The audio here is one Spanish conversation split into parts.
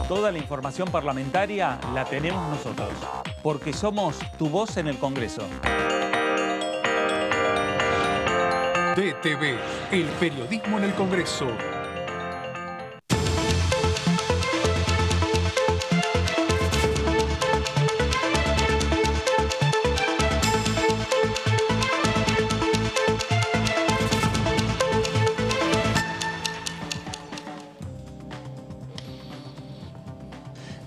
Toda la información parlamentaria la tenemos nosotros, porque somos tu voz en el Congreso. DTV, el periodismo en el Congreso.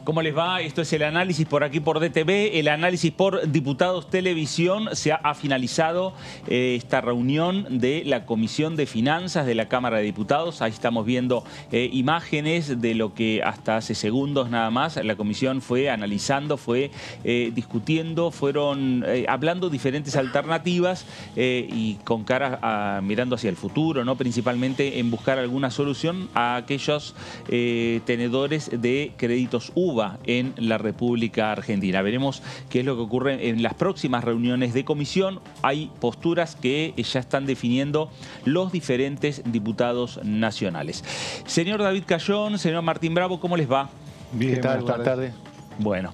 ¿Cómo les va? Esto es el análisis por aquí por DTV, el análisis por Diputados Televisión. Se ha finalizado esta reunión de la Comisión de Finanzas de la Cámara de Diputados. Ahí estamos viendo imágenes de lo que hasta hace segundos nada más la Comisión fue analizando, fue discutiendo, fueron hablando diferentes alternativas y con cara mirando hacia el futuro, ¿no? Principalmente en buscar alguna solución a aquellos tenedores de créditos UVA en la República Argentina. Veremos qué es lo que ocurre en las próximas reuniones de comisión. Hay posturas que ya están definiendo los diferentes diputados nacionales. Señor David Cayón, señor Martín Bravo, ¿cómo les va? Bien, ¿qué tal? Buenas tardes. Bueno,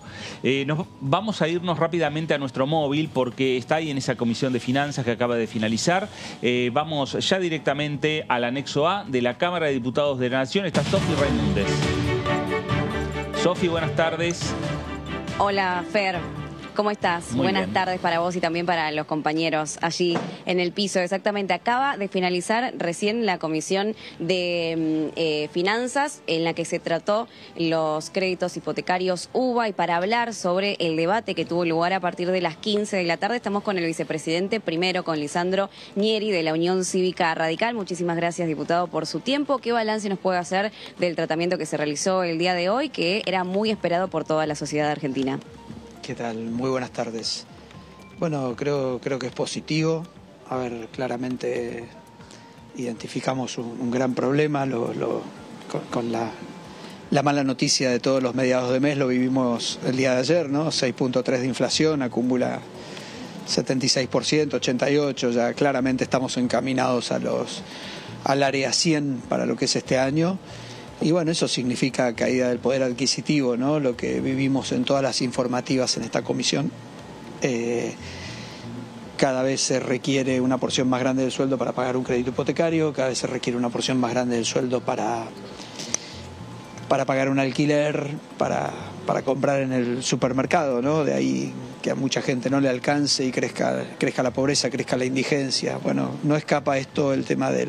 vamos a irnos rápidamente a nuestro móvil porque está ahí en esa comisión de finanzas que acaba de finalizar. Vamos ya directamente al anexo A de la Cámara de Diputados de la Nación. Está Sofi Raimundes. Sofi, buenas tardes. Hola, Fer. ¿Cómo estás? Buenas tardes para vos y también para los compañeros allí en el piso. Exactamente, acaba de finalizar recién la comisión de finanzas en la que se trató los créditos hipotecarios UVA, y para hablar sobre el debate que tuvo lugar a partir de las 15 de la tarde estamos con el vicepresidente, primero con Lisandro Nieri de la Unión Cívica Radical. Muchísimas gracias, diputado, por su tiempo. ¿Qué balance nos puede hacer del tratamiento que se realizó el día de hoy, que era muy esperado por toda la sociedad argentina? ¿Qué tal? Muy buenas tardes. Bueno, creo que es positivo. A ver, claramente identificamos un gran problema. Con la mala noticia de todos los mediados de mes lo vivimos el día de ayer, ¿no? 6.3 de inflación, acumula 76%, 88%. Ya claramente estamos encaminados al área 100 para lo que es este año. Y bueno, eso significa caída del poder adquisitivo, ¿no? Lo que vivimos en todas las informativas en esta comisión. Cada vez se requiere una porción más grande del sueldo para pagar un crédito hipotecario, cada vez se requiere una porción más grande del sueldo para pagar un alquiler, para comprar en el supermercado, ¿no? De ahí que a mucha gente no le alcance y crezca la pobreza, crezca la indigencia. Bueno, no escapa esto el tema de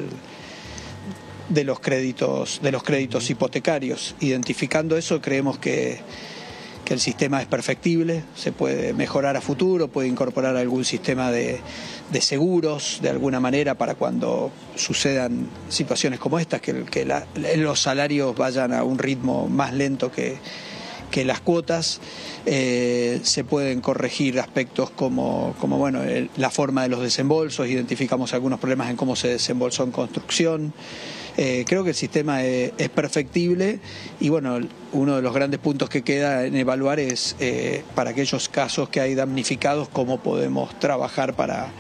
los créditos hipotecarios. Identificando eso, creemos que el sistema es perfectible, se puede mejorar a futuro, puede incorporar algún sistema de seguros de alguna manera para cuando sucedan situaciones como estas, que los salarios vayan a un ritmo más lento que las cuotas. Se pueden corregir aspectos como bueno, la forma de los desembolsos. Identificamos algunos problemas en cómo se desembolsó en construcción. Creo que el sistema es perfectible y bueno, uno de los grandes puntos que queda en evaluar es para aquellos casos que hay damnificados, cómo podemos trabajar para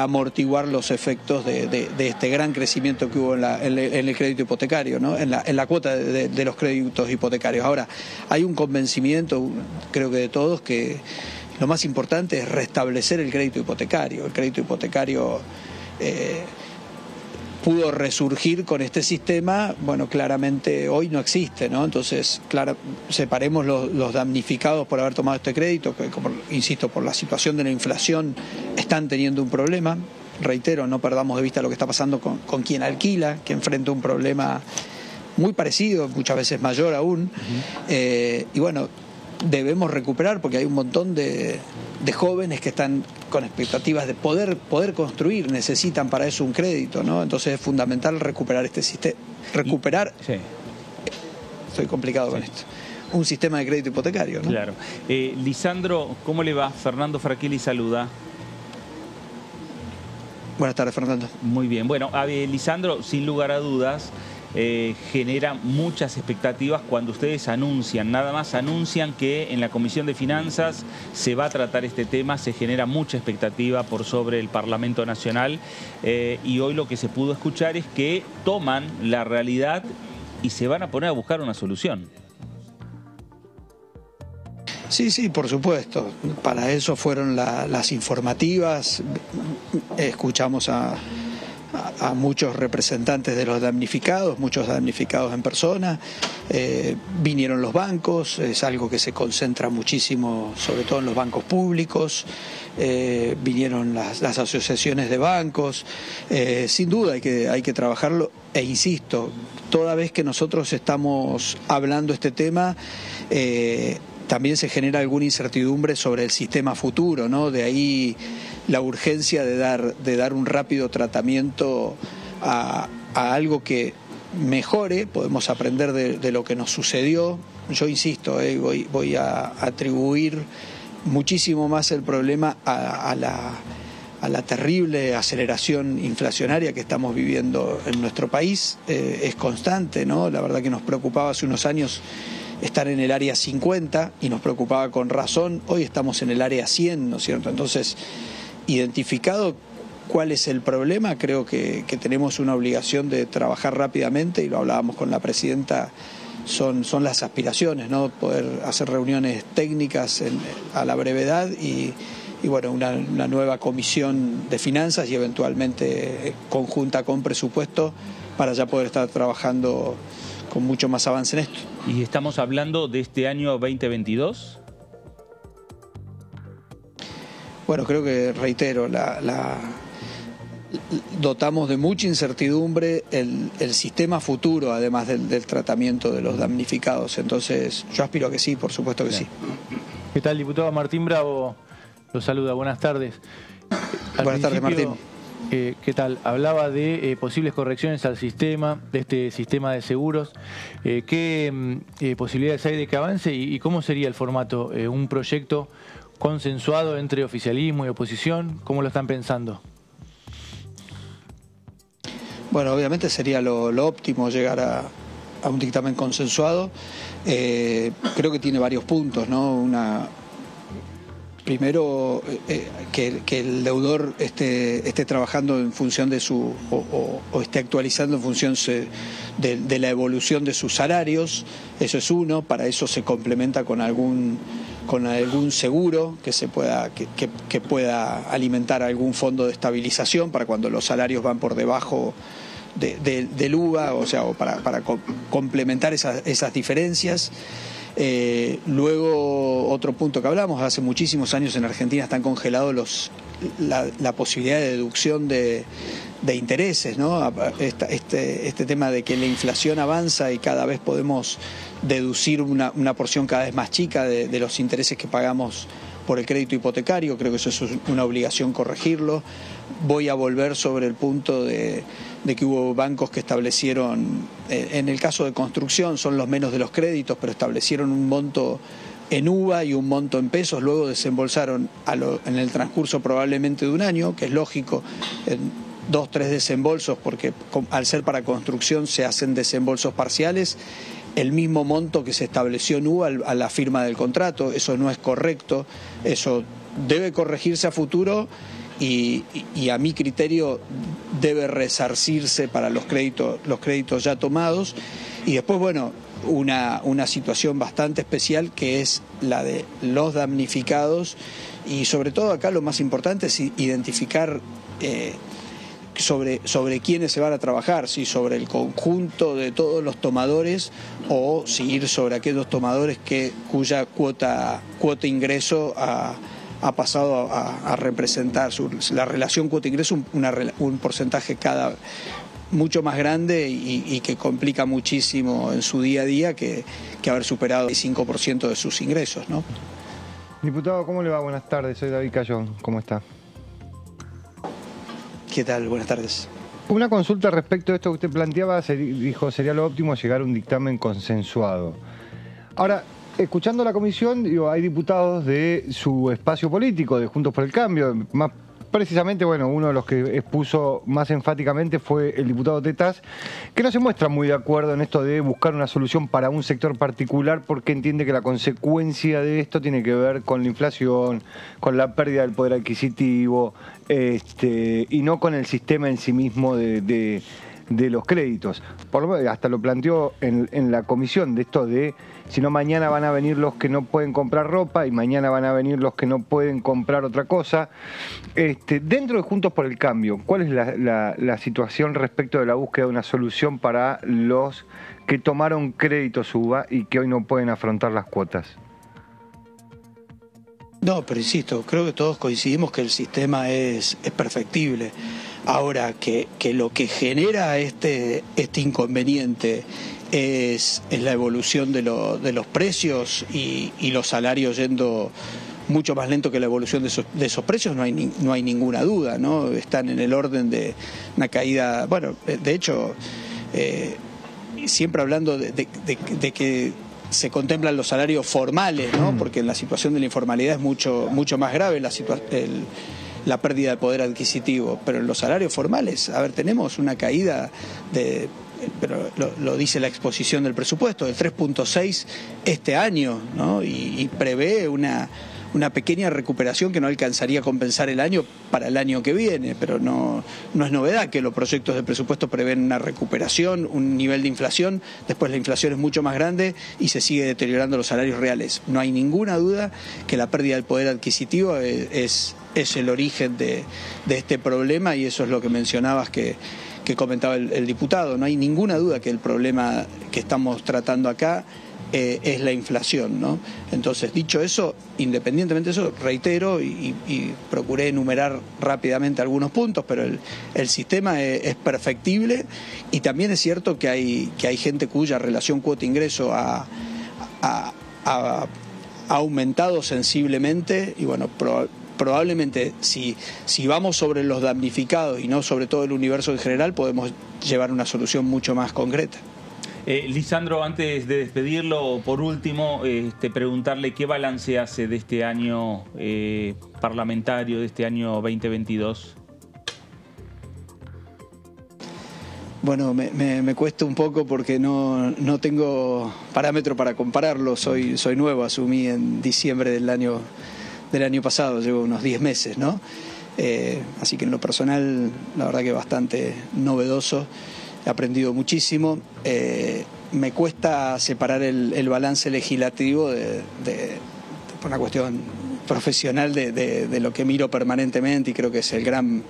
amortiguar los efectos de este gran crecimiento que hubo en el crédito hipotecario, ¿no? en la cuota de los créditos hipotecarios. Ahora, hay un convencimiento, creo que de todos, que lo más importante es restablecer el crédito hipotecario. El crédito hipotecario pudo resurgir con este sistema. Bueno, claramente hoy no existe, ¿no? Entonces, claro, separemos los damnificados por haber tomado este crédito, que, como insisto, por la situación de la inflación están teniendo un problema. Reitero, no perdamos de vista lo que está pasando con quien alquila, que enfrenta un problema muy parecido, muchas veces mayor aún. Y bueno, debemos recuperar, porque hay un montón de jóvenes que están con expectativas de poder construir, necesitan para eso un crédito, ¿no? Entonces es fundamental recuperar este sistema. Estoy complicado con esto. Un sistema de crédito hipotecario, ¿no? Claro. Lisandro, ¿cómo le va? Fernando Fraquili saluda. Buenas tardes, Fernando. Muy bien. Bueno, Lisandro, sin lugar a dudas, genera muchas expectativas cuando ustedes anuncian, nada más anuncian que en la Comisión de Finanzas se va a tratar este tema, se genera mucha expectativa por sobre el Parlamento Nacional, y hoy lo que se pudo escuchar es que toman la realidad y se van a poner a buscar una solución. Sí, sí, por supuesto. Para eso fueron las informativas. Escuchamos a muchos representantes de los damnificados, muchos damnificados en persona. Vinieron los bancos, es algo que se concentra muchísimo, sobre todo en los bancos públicos. Vinieron las asociaciones de bancos. Sin duda hay que trabajarlo, e insisto, toda vez que nosotros estamos hablando este tema, también se genera alguna incertidumbre sobre el sistema futuro, ¿no? De ahí la urgencia de dar un rápido tratamiento a algo que mejore. Podemos aprender de lo que nos sucedió. Yo insisto, voy a atribuir muchísimo más el problema a la terrible aceleración inflacionaria que estamos viviendo en nuestro país. Es constante, ¿no? La verdad que nos preocupaba hace unos años estar en el área 50 y nos preocupaba con razón. Hoy estamos en el área 100, ¿no es cierto? Entonces, identificado cuál es el problema, creo que tenemos una obligación de trabajar rápidamente, y lo hablábamos con la presidenta, son las aspiraciones, ¿no? Poder hacer reuniones técnicas a la brevedad y bueno, una nueva comisión de finanzas y eventualmente conjunta con presupuesto para ya poder estar trabajando con mucho más avance en esto. ¿Y estamos hablando de este año 2022? Bueno, creo que, reitero, dotamos de mucha incertidumbre el sistema futuro, además del tratamiento de los damnificados. Entonces, yo aspiro a que sí, por supuesto que sí. ¿Qué tal, diputado? Martín Bravo lo saluda. Buenas tardes. Buenas tardes, Martín. ¿Qué tal? Hablaba de posibles correcciones al sistema, de este sistema de seguros. ¿Qué posibilidades hay de que avance y cómo sería el formato? ¿Un proyecto consensuado entre oficialismo y oposición? ¿Cómo lo están pensando? Bueno, obviamente sería lo óptimo llegar a un dictamen consensuado. Creo que tiene varios puntos, ¿no? Primero, que el deudor esté trabajando en función de o esté actualizando en función de la evolución de sus salarios. Eso es uno. Para eso se complementa con algún seguro que pueda alimentar algún fondo de estabilización para cuando los salarios van por debajo del UVA, o sea, para complementar esas diferencias. Luego, otro punto que hablamos, hace muchísimos años en Argentina están congelados la posibilidad de deducción de intereses, ¿no? Este tema de que la inflación avanza y cada vez podemos deducir una porción cada vez más chica de los intereses que pagamos por el crédito hipotecario. Creo que eso es una obligación corregirlo. Voy a volver sobre el punto de que hubo bancos que establecieron, en el caso de construcción son los menos de los créditos, pero establecieron un monto en UVA y un monto en pesos, luego desembolsaron en el transcurso probablemente de un año, que es lógico, en 2, 3 desembolsos, porque al ser para construcción se hacen desembolsos parciales, el mismo monto que se estableció en UVA a la firma del contrato. Eso no es correcto, eso debe corregirse a futuro y a mi criterio debe resarcirse para los créditos ya tomados. Y después, bueno, una situación bastante especial que es la de los damnificados, y sobre todo acá lo más importante es identificar sobre quiénes se van a trabajar, si sobre el conjunto de todos los tomadores o si ir sobre aquellos tomadores cuya cuota ingreso ha pasado a representar la relación cuota-ingreso, un porcentaje mucho más grande y que complica muchísimo en su día a día que haber superado el 5% de sus ingresos, ¿no? Diputado, ¿cómo le va? Buenas tardes, soy David Cayón, ¿cómo está? ¿Qué tal? Buenas tardes. Una consulta respecto a esto que usted planteaba, dijo sería lo óptimo llegar a un dictamen consensuado. Ahora, escuchando la comisión, hay diputados de su espacio político, de Juntos por el Cambio, más precisamente, bueno, uno de los que expuso más enfáticamente fue el diputado Tetas, que no se muestra muy de acuerdo en esto de buscar una solución para un sector particular, porque entiende que la consecuencia de esto tiene que ver con la inflación, con la pérdida del poder adquisitivo, y no con el sistema en sí mismo de los créditos. Por lo menos hasta lo planteó en la comisión de esto de, si no mañana van a venir los que no pueden comprar ropa y mañana van a venir los que no pueden comprar otra cosa. Dentro de Juntos por el Cambio, ¿cuál es la situación respecto de la búsqueda de una solución para los que tomaron créditos UBA y que hoy no pueden afrontar las cuotas? No, pero insisto, creo que todos coincidimos que el sistema es perfectible. Ahora, que lo que genera este inconveniente es la evolución de los precios y los salarios yendo mucho más lento que la evolución de esos precios, no hay ninguna duda, ¿no? Están en el orden de una caída, bueno, de hecho, siempre hablando de que se contemplan los salarios formales, ¿no? Porque en la situación de la informalidad es mucho más grave la pérdida de poder adquisitivo, pero en los salarios formales, a ver, tenemos una caída pero lo dice la exposición del presupuesto, del 3.6 este año, ¿no? Y prevé una pequeña recuperación que no alcanzaría a compensar el año para el año que viene, pero no es novedad que los proyectos de presupuesto prevén una recuperación, un nivel de inflación, después la inflación es mucho más grande y se sigue deteriorando los salarios reales. No hay ninguna duda que la pérdida del poder adquisitivo es el origen de este problema, y eso es lo que mencionabas que comentaba el diputado. No hay ninguna duda que el problema que estamos tratando acá es la inflación, ¿no? Entonces, dicho eso, independientemente de eso, reitero y procuré enumerar rápidamente algunos puntos, pero el sistema es perfectible, y también es cierto que hay gente cuya relación cuota-ingreso ha aumentado sensiblemente, y bueno, probablemente si vamos sobre los damnificados y no sobre todo el universo en general, podemos llevar una solución mucho más concreta. Lisandro, antes de despedirlo, por último, preguntarle qué balance hace de este año parlamentario, de este año 2022. Bueno, me cuesta un poco porque no tengo parámetro para compararlo. Soy nuevo, asumí en diciembre del año pasado, llevo unos 10 meses, ¿no? Así que en lo personal, la verdad que bastante novedoso. He aprendido muchísimo. Me cuesta separar el balance legislativo por una cuestión profesional de lo que miro permanentemente, y creo que es el gran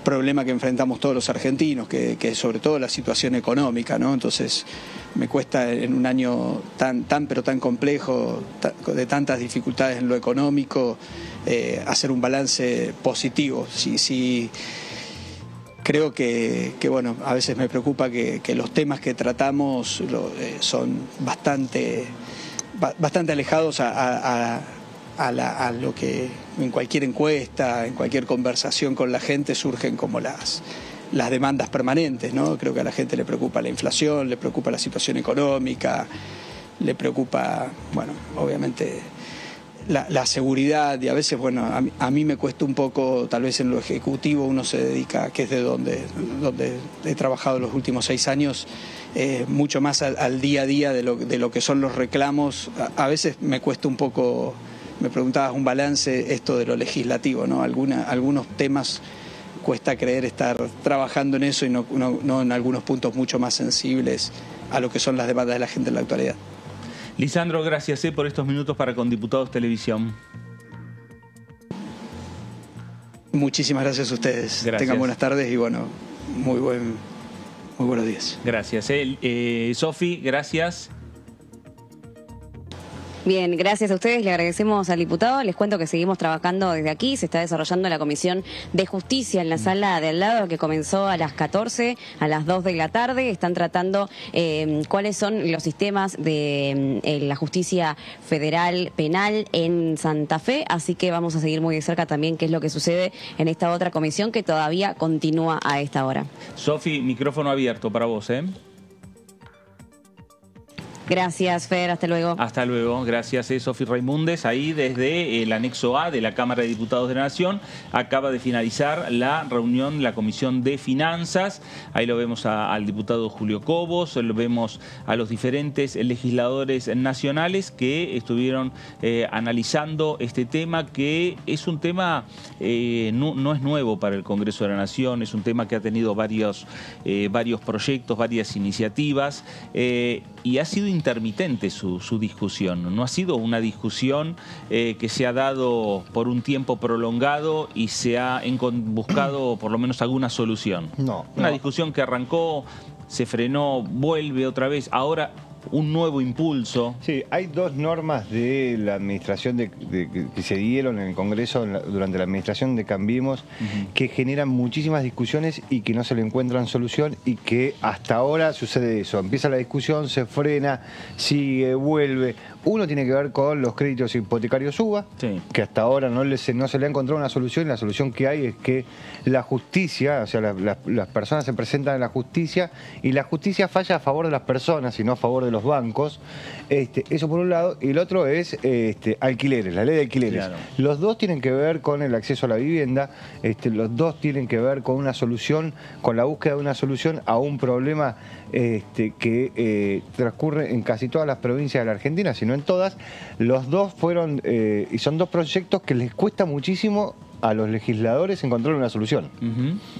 problema que enfrentamos todos los argentinos, que es sobre todo la situación económica, ¿no? Entonces me cuesta en un año tan complejo, de tantas dificultades en lo económico, hacer un balance positivo. Sí, creo que bueno, a veces me preocupa que los temas que tratamos son bastante alejados a lo que en cualquier encuesta, en cualquier conversación con la gente surgen como las demandas permanentes, ¿no? Creo que a la gente le preocupa la inflación, le preocupa la situación económica, le preocupa, bueno, obviamente la seguridad, y a veces, bueno, a mí me cuesta un poco, tal vez en lo ejecutivo uno se dedica, que es de donde he trabajado los últimos 6 años, mucho más al día a día de lo que son los reclamos. A veces me cuesta un poco, me preguntabas un balance, esto de lo legislativo, ¿no? Algunos temas cuesta creer estar trabajando en eso y no en algunos puntos mucho más sensibles a lo que son las demandas de la gente en la actualidad. Lisandro, gracias por estos minutos para Con Diputados Televisión. Muchísimas gracias a ustedes. Gracias. Tengan buenas tardes y bueno, muy buenos días. Gracias. Sofi, gracias. Bien, gracias a ustedes, le agradecemos al diputado. Les cuento que seguimos trabajando desde aquí, se está desarrollando la Comisión de Justicia en la sala de al lado, que comenzó a las 14, a las 2 de la tarde. Están tratando cuáles son los sistemas de la justicia federal penal en Santa Fe, así que vamos a seguir muy de cerca también qué es lo que sucede en esta otra comisión que todavía continúa a esta hora. Sofi, micrófono abierto para vos, Gracias, Fer, hasta luego. Hasta luego, gracias Sofi Raimundes. Ahí desde el anexo A de la Cámara de Diputados de la Nación acaba de finalizar la reunión, la Comisión de Finanzas. Ahí lo vemos al diputado Julio Cobos, lo vemos a los diferentes legisladores nacionales que estuvieron analizando este tema, que es un tema, no es nuevo para el Congreso de la Nación, es un tema que ha tenido varios proyectos, varias iniciativas, y ha sido intermitente su discusión. No ha sido una discusión que se ha dado por un tiempo prolongado y se ha buscado por lo menos alguna solución. Una discusión que arrancó, se frenó, vuelve otra vez, ahora un nuevo impulso. Sí, hay dos normas de la administración que se dieron en el Congreso durante la administración de Cambiemos, que generan muchísimas discusiones y que no se le encuentran solución, y que hasta ahora sucede eso. Empieza la discusión, se frena, sigue, vuelve. Uno tiene que ver con los créditos hipotecarios UBA, que hasta ahora no se le ha encontrado una solución, y la solución que hay es que la justicia, o sea, las personas se presentan a la justicia y la justicia falla a favor de las personas y no a favor de los bancos. Eso por un lado. Y el otro es alquileres, la ley de alquileres. Claro. Los dos tienen que ver con el acceso a la vivienda, los dos tienen que ver con una solución, con la búsqueda de una solución a un problema que transcurre en casi todas las provincias de la Argentina, si no en todas. Los dos fueron, y son dos proyectos que les cuesta muchísimo a los legisladores encontrar una solución.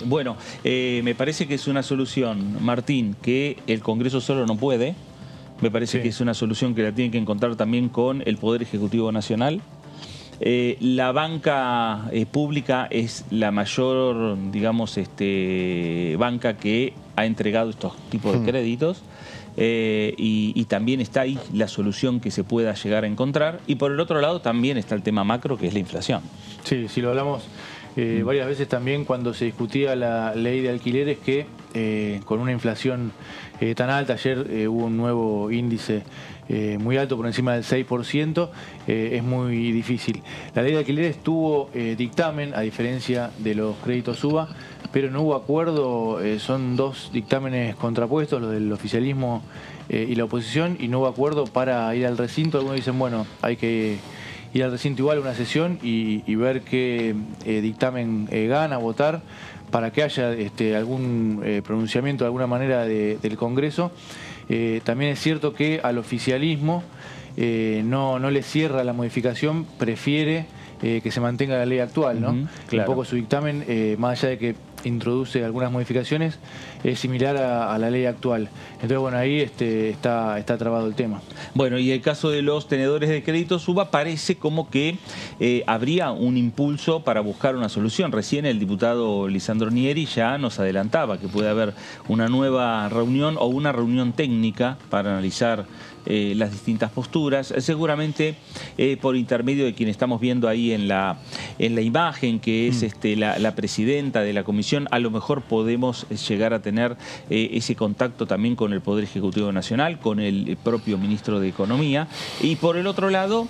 Bueno, me parece que es una solución, Martín, que el Congreso solo no puede. Me parece que es una solución que la tienen que encontrar también con el Poder Ejecutivo Nacional. La banca pública es la mayor, digamos, banca que ha entregado estos tipos de créditos. Y también está ahí la solución que se pueda llegar a encontrar. Y por el otro lado también está el tema macro, que es la inflación. Sí, si lo hablamos varias veces también cuando se discutía la ley de alquileres, que con una inflación tan alta, ayer hubo un nuevo índice muy alto, por encima del 6%, es muy difícil. La ley de alquileres tuvo dictamen, a diferencia de los créditos UBA, pero no hubo acuerdo. Son dos dictámenes contrapuestos, los del oficialismo y la oposición, y no hubo acuerdo para ir al recinto. Algunos dicen, bueno, hay que ir al recinto igual a una sesión y ver qué dictamen gana, votar, para que haya algún pronunciamiento de alguna manera del Congreso. También es cierto que al oficialismo no le cierra la modificación, prefiere que se mantenga la ley actual, ¿no? Claro. Un poco su dictamen, más allá de que introduce algunas modificaciones, es similar a la ley actual. Entonces, bueno, ahí está trabado el tema. Bueno, y el caso de los tenedores de créditos UBA parece como que habría un impulso para buscar una solución. Recién el diputado Lisandro Nieri ya nos adelantaba que puede haber una nueva reunión o una reunión técnica para analizar las distintas posturas, seguramente por intermedio de quien estamos viendo ahí en la imagen, que es la presidenta de la comisión. A lo mejor podemos llegar a tener ese contacto también con el Poder Ejecutivo Nacional, con el propio ministro de Economía. Y por el otro lado,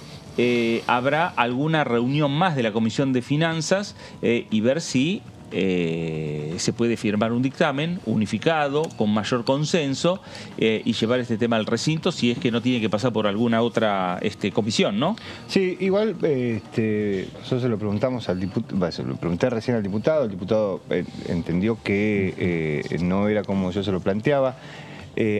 habrá alguna reunión más de la Comisión de Finanzas y ver si se puede firmar un dictamen unificado, con mayor consenso, y llevar este tema al recinto, si es que no tiene que pasar por alguna otra comisión, ¿no? Sí, igual nosotros se lo preguntamos al diputado, se lo pregunté recién al diputado. El diputado entendió que no era como yo se lo planteaba.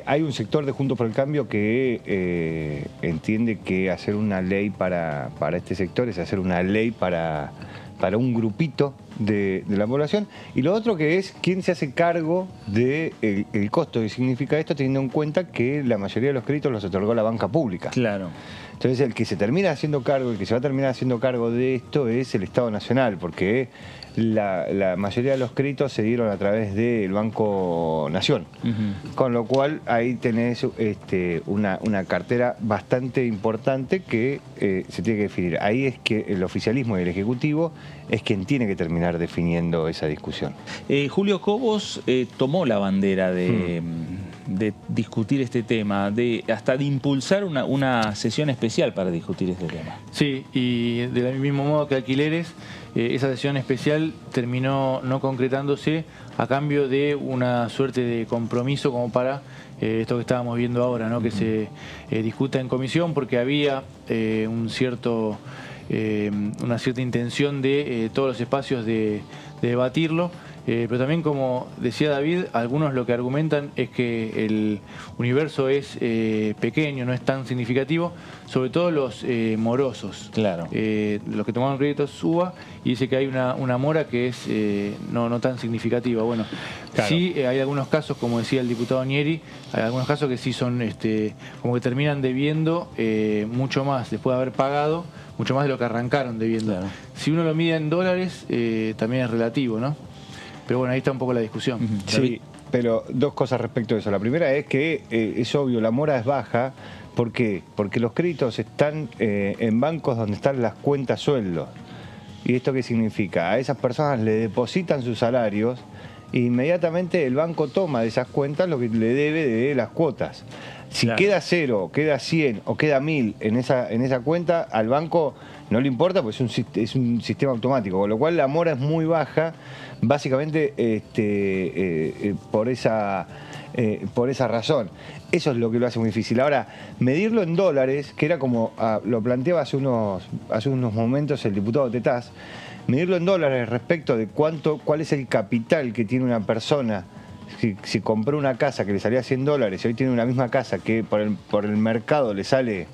Hay un sector de Juntos por el Cambio que entiende que hacer una ley para este sector es hacer una ley para un grupito de la población. Y lo otro que es quién se hace cargo del costo que significa esto, teniendo en cuenta que la mayoría de los créditos los otorgó la banca pública. Claro. Entonces el que se termina haciendo cargo, el que se va a terminar haciendo cargo de esto es el Estado Nacional, porque la mayoría de los créditos se dieron a través del Banco Nación. Con lo cual ahí tenés una cartera bastante importante que se tiene que definir. Ahí es que el oficialismo y el Ejecutivo es quien tiene que terminar definiendo esa discusión. Julio Cobos tomó la bandera de discutir este tema, hasta de impulsar una sesión especial para discutir este tema. Sí, y del mismo modo que alquileres, esa sesión especial terminó no concretándose a cambio de una suerte de compromiso como para esto que estábamos viendo ahora, ¿no? Que se discuta en comisión, porque había una cierta intención de todos los espacios de debatirlo. Pero también, como decía David, algunos lo que argumentan es que el universo es pequeño, no es tan significativo, sobre todo los morosos. Claro. Los que tomaron créditos UBA, y dice que hay una mora que es no tan significativa. Bueno, claro. Sí, hay algunos casos, como decía el diputado Nieri, hay algunos casos que sí son como que terminan debiendo mucho más, después de haber pagado, mucho más de lo que arrancaron debiendo. Claro. Si uno lo mide en dólares, también es relativo, ¿no? Pero bueno, ahí está un poco la discusión. Sí, pero dos cosas respecto a eso. La primera es que es obvio, la mora es baja. ¿Por qué? Porque los créditos están en bancos donde están las cuentas sueldos. ¿Y esto qué significa? A esas personas le depositan sus salarios e inmediatamente el banco toma de esas cuentas lo que le debe de las cuotas. Si claro, queda 0, queda 100 o queda 1000 en esa cuenta, al banco no le importa, pues es un sistema automático, con lo cual la mora es muy baja, básicamente por esa razón. Eso es lo que lo hace muy difícil. Ahora, medirlo en dólares, que era como lo planteaba hace unos momentos el diputado Tetaz, medirlo en dólares respecto de cuál es el capital que tiene una persona. Si compró una casa que le salía $100 y hoy tiene una misma casa que por el mercado le sale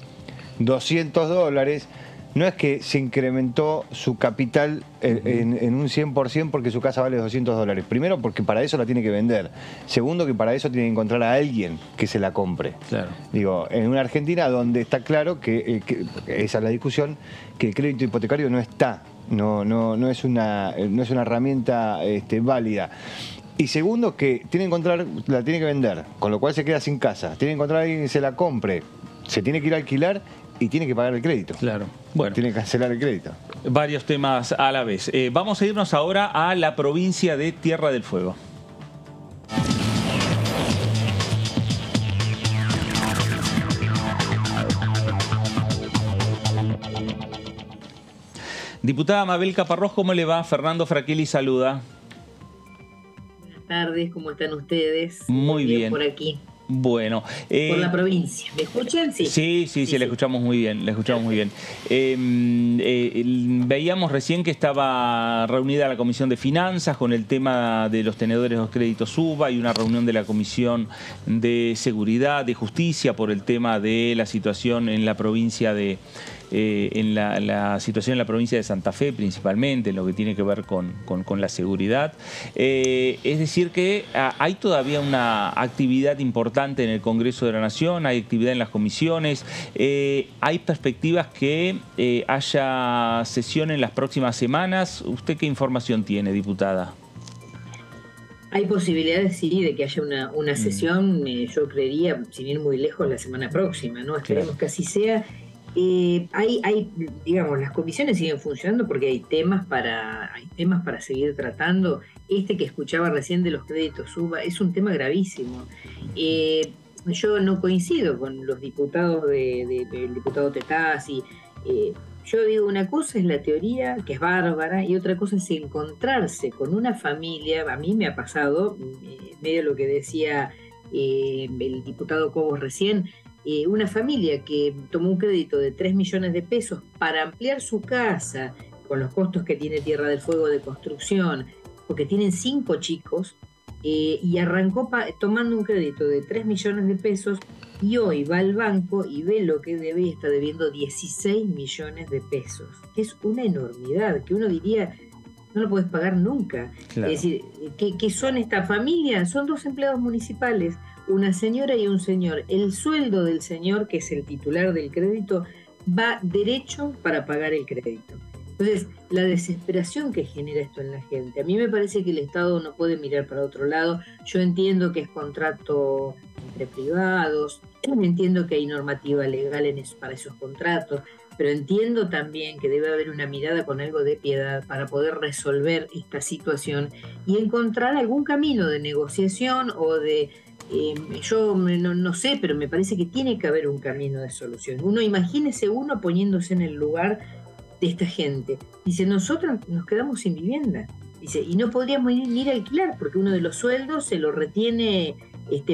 $200, no es que se incrementó su capital en un 100% porque su casa vale $200. Primero, porque para eso la tiene que vender. Segundo, que para eso tiene que encontrar a alguien que se la compre. Claro. Digo, en una Argentina donde está claro que esa es la discusión, que el crédito hipotecario no está, no es una herramienta válida. Y segundo, que la tiene que vender, con lo cual se queda sin casa. Tiene que encontrar a alguien que se la compre, se tiene que ir a alquilar y tiene que pagar el crédito. Claro. Bueno. Tiene que cancelar el crédito. Varios temas a la vez. Vamos a irnos ahora a la provincia de Tierra del Fuego. Diputada Mabel Caparrós, ¿cómo le va? Fernando Fraquelli saluda. Buenas tardes, ¿cómo están ustedes? Muy bien. Por aquí. Bueno. Por la provincia. ¿Me escuchan? Sí, le escuchamos muy bien, veíamos recién que estaba reunida la Comisión de Finanzas con el tema de los tenedores de los créditos UBA y una reunión de la Comisión de Seguridad, de Justicia por el tema de la situación en la provincia de... la situación en la provincia de Santa Fe principalmente, en lo que tiene que ver con la seguridad. Es decir que hay todavía una actividad importante en el Congreso de la Nación, hay actividad en las comisiones, hay perspectivas que haya sesión en las próximas semanas. ¿Usted qué información tiene, diputada? Hay posibilidades, sí, de que haya una sesión, yo creería, sin ir muy lejos, la semana próxima, ¿no? Esperemos que así sea. Digamos, las comisiones siguen funcionando porque hay temas para seguir tratando. Este que escuchaba recién de los créditos UBA es un tema gravísimo. Yo no coincido con los diputados del diputado Tetaz y yo digo, una cosa es la teoría, que es bárbara, y otra cosa es encontrarse con una familia. A mí me ha pasado, medio lo que decía el diputado Cobos recién, una familia que tomó un crédito de 3 millones de pesos para ampliar su casa con los costos que tiene Tierra del Fuego de construcción, porque tienen 5 chicos, y arrancó tomando un crédito de 3 millones de pesos y hoy va al banco y ve lo que debe y está debiendo 16 millones de pesos, que es una enormidad, que uno diría no lo podés pagar nunca. Claro. Es decir, ¿qué son esta familia? Son 2 empleados municipales, una señora y un señor. El sueldo del señor, que es el titular del crédito, va derecho para pagar el crédito. Entonces, la desesperación que genera esto en la gente. A mí me parece que el Estado no puede mirar para otro lado. Yo entiendo que es contrato entre privados, entiendo que hay normativa legal para esos contratos, pero entiendo también que debe haber una mirada con algo de piedad para poder resolver esta situación y encontrar algún camino de negociación o de... yo no sé, pero me parece que tiene que haber un camino de solución. Imagínese uno poniéndose en el lugar de esta gente. Dice, nosotros nos quedamos sin vivienda. Dice, y no podríamos ni ir a alquilar porque uno de los sueldos se lo retiene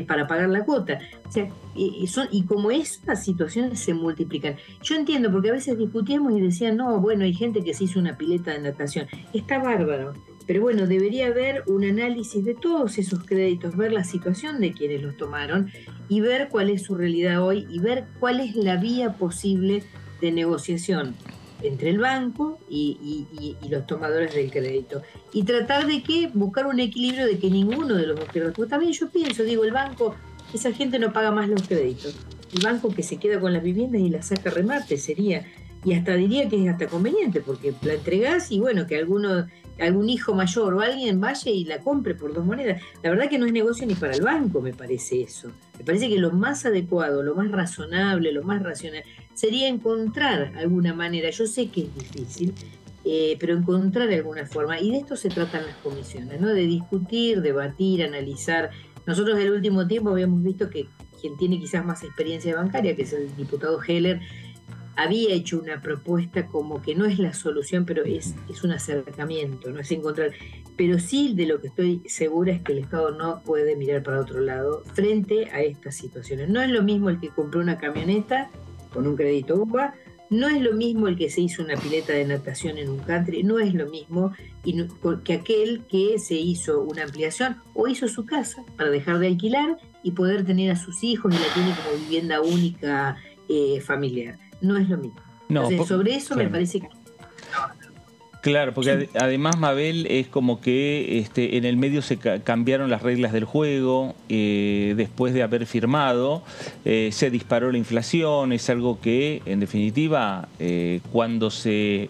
para pagar la cuota. O sea, y como esas situaciones se multiplican. Yo entiendo, porque a veces discutíamos y decían, no, bueno, hay gente que se hizo una pileta de natación. Está bárbaro. Pero bueno, debería haber un análisis de todos esos créditos, ver la situación de quienes los tomaron y ver cuál es su realidad hoy y ver cuál es la vía posible de negociación entre el banco y los tomadores del crédito. Y tratar de buscar un equilibrio de que ninguno de los dos pierda. Porque también yo pienso, digo, el banco, esa gente no paga más los créditos. El banco que se queda con las viviendas y las saca remate sería, y hasta diría que es hasta conveniente, porque la entregás y bueno, que algún hijo mayor o alguien vaya y la compre por 2 monedas. La verdad que no es negocio ni para el banco, me parece eso. Me parece que lo más adecuado, lo más razonable, lo más racional, sería encontrar alguna manera. Yo sé que es difícil, pero encontrar alguna forma. Y de esto se tratan las comisiones, ¿no? De discutir, debatir, analizar. Nosotros en el último tiempo habíamos visto que quien tiene quizás más experiencia bancaria, que es el diputado Heller, había hecho una propuesta como que no es la solución, pero es un acercamiento, no es encontrar. Pero sí, de lo que estoy segura es que el Estado no puede mirar para otro lado frente a estas situaciones. No es lo mismo el que compró una camioneta con un crédito UBA, no es lo mismo el que se hizo una pileta de natación en un country, no es lo mismo que aquel que se hizo una ampliación o hizo su casa para dejar de alquilar y poder tener a sus hijos y la tiene como vivienda única familiar. No es lo mismo. Entonces, sobre eso claro. Me parece que... Claro, porque además, Mabel, es como que en el medio se cambiaron las reglas del juego, después de haber firmado, se disparó la inflación, es algo que, en definitiva, cuando se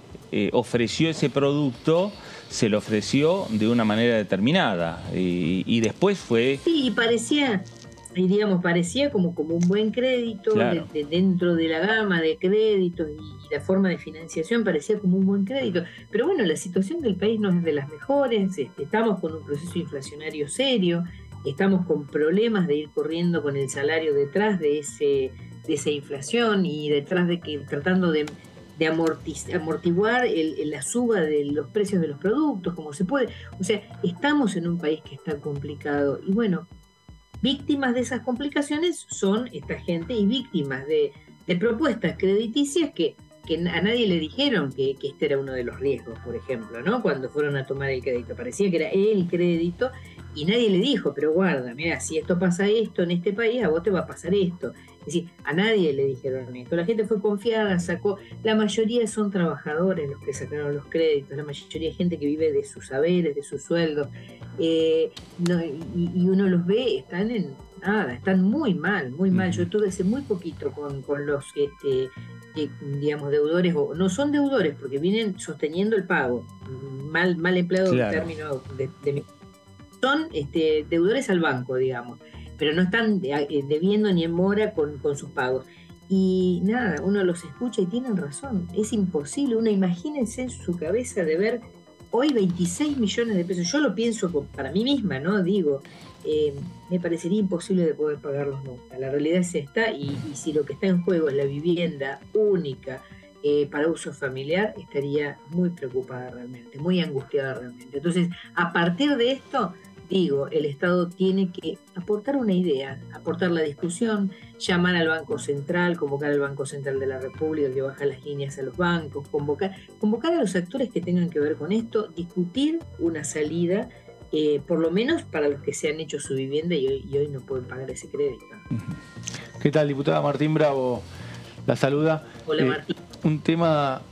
ofreció ese producto, se lo ofreció de una manera determinada, y después fue... Sí, y parecía como un buen crédito, claro. Dentro de la gama de créditos y la forma de financiación parecía como un buen crédito. Pero bueno, la situación del país no es de las mejores, estamos con un proceso inflacionario serio, estamos con problemas de ir corriendo con el salario detrás de esa inflación y detrás de que tratando de amortiguar la suba de los precios de los productos, como se puede. O sea, estamos en un país que está complicado y bueno, víctimas de esas complicaciones son esta gente y víctimas de propuestas crediticias que a nadie le dijeron que este era uno de los riesgos, por ejemplo, ¿no? Cuando fueron a tomar el crédito. Parecía que era el crédito y nadie le dijo, pero guarda, mira, si esto pasa esto en este país, a vos te va a pasar esto. Es decir, a nadie le dijeron esto. La gente fue confiada, sacó. La mayoría son trabajadores los que sacaron los créditos, la mayoría es gente que vive de sus saberes, de sus sueldos. Y uno los ve, están muy mal, muy mal. Yo estuve hace muy poquito con los digamos, deudores, o no son deudores porque vienen sosteniendo el pago. Mal empleado claro. En términos de son deudores al banco, digamos, pero no están debiendo ni en mora con sus pagos. Y nada, uno los escucha y tienen razón, es imposible. Uno imagínense en su cabeza de ver hoy 26 millones de pesos. Yo lo pienso para mí misma, ¿no? Digo, me parecería imposible de poder pagarlos nunca. La realidad es esta, y si lo que está en juego es la vivienda única para uso familiar, estaría muy preocupada realmente, muy angustiada realmente. Entonces, a partir de esto, digo, el Estado tiene que aportar una idea, aportar la discusión, llamar al Banco Central, convocar al Banco Central de la República que baja las líneas a los bancos, convocar a los actores que tengan que ver con esto, discutir una salida, por lo menos para los que se han hecho su vivienda y hoy no pueden pagar ese crédito. ¿Qué tal, diputada? Martín Bravo la saluda. Hola, Martín. Un tema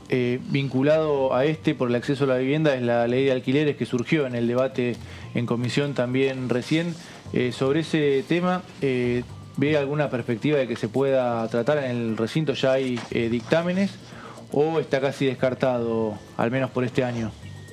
vinculado a por el acceso a la vivienda es la ley de alquileres que surgió en el debate en comisión también recién. Sobre ese tema, ¿ve alguna perspectiva de que se pueda tratar en el recinto? ¿Ya hay dictámenes o está casi descartado, al menos por este año?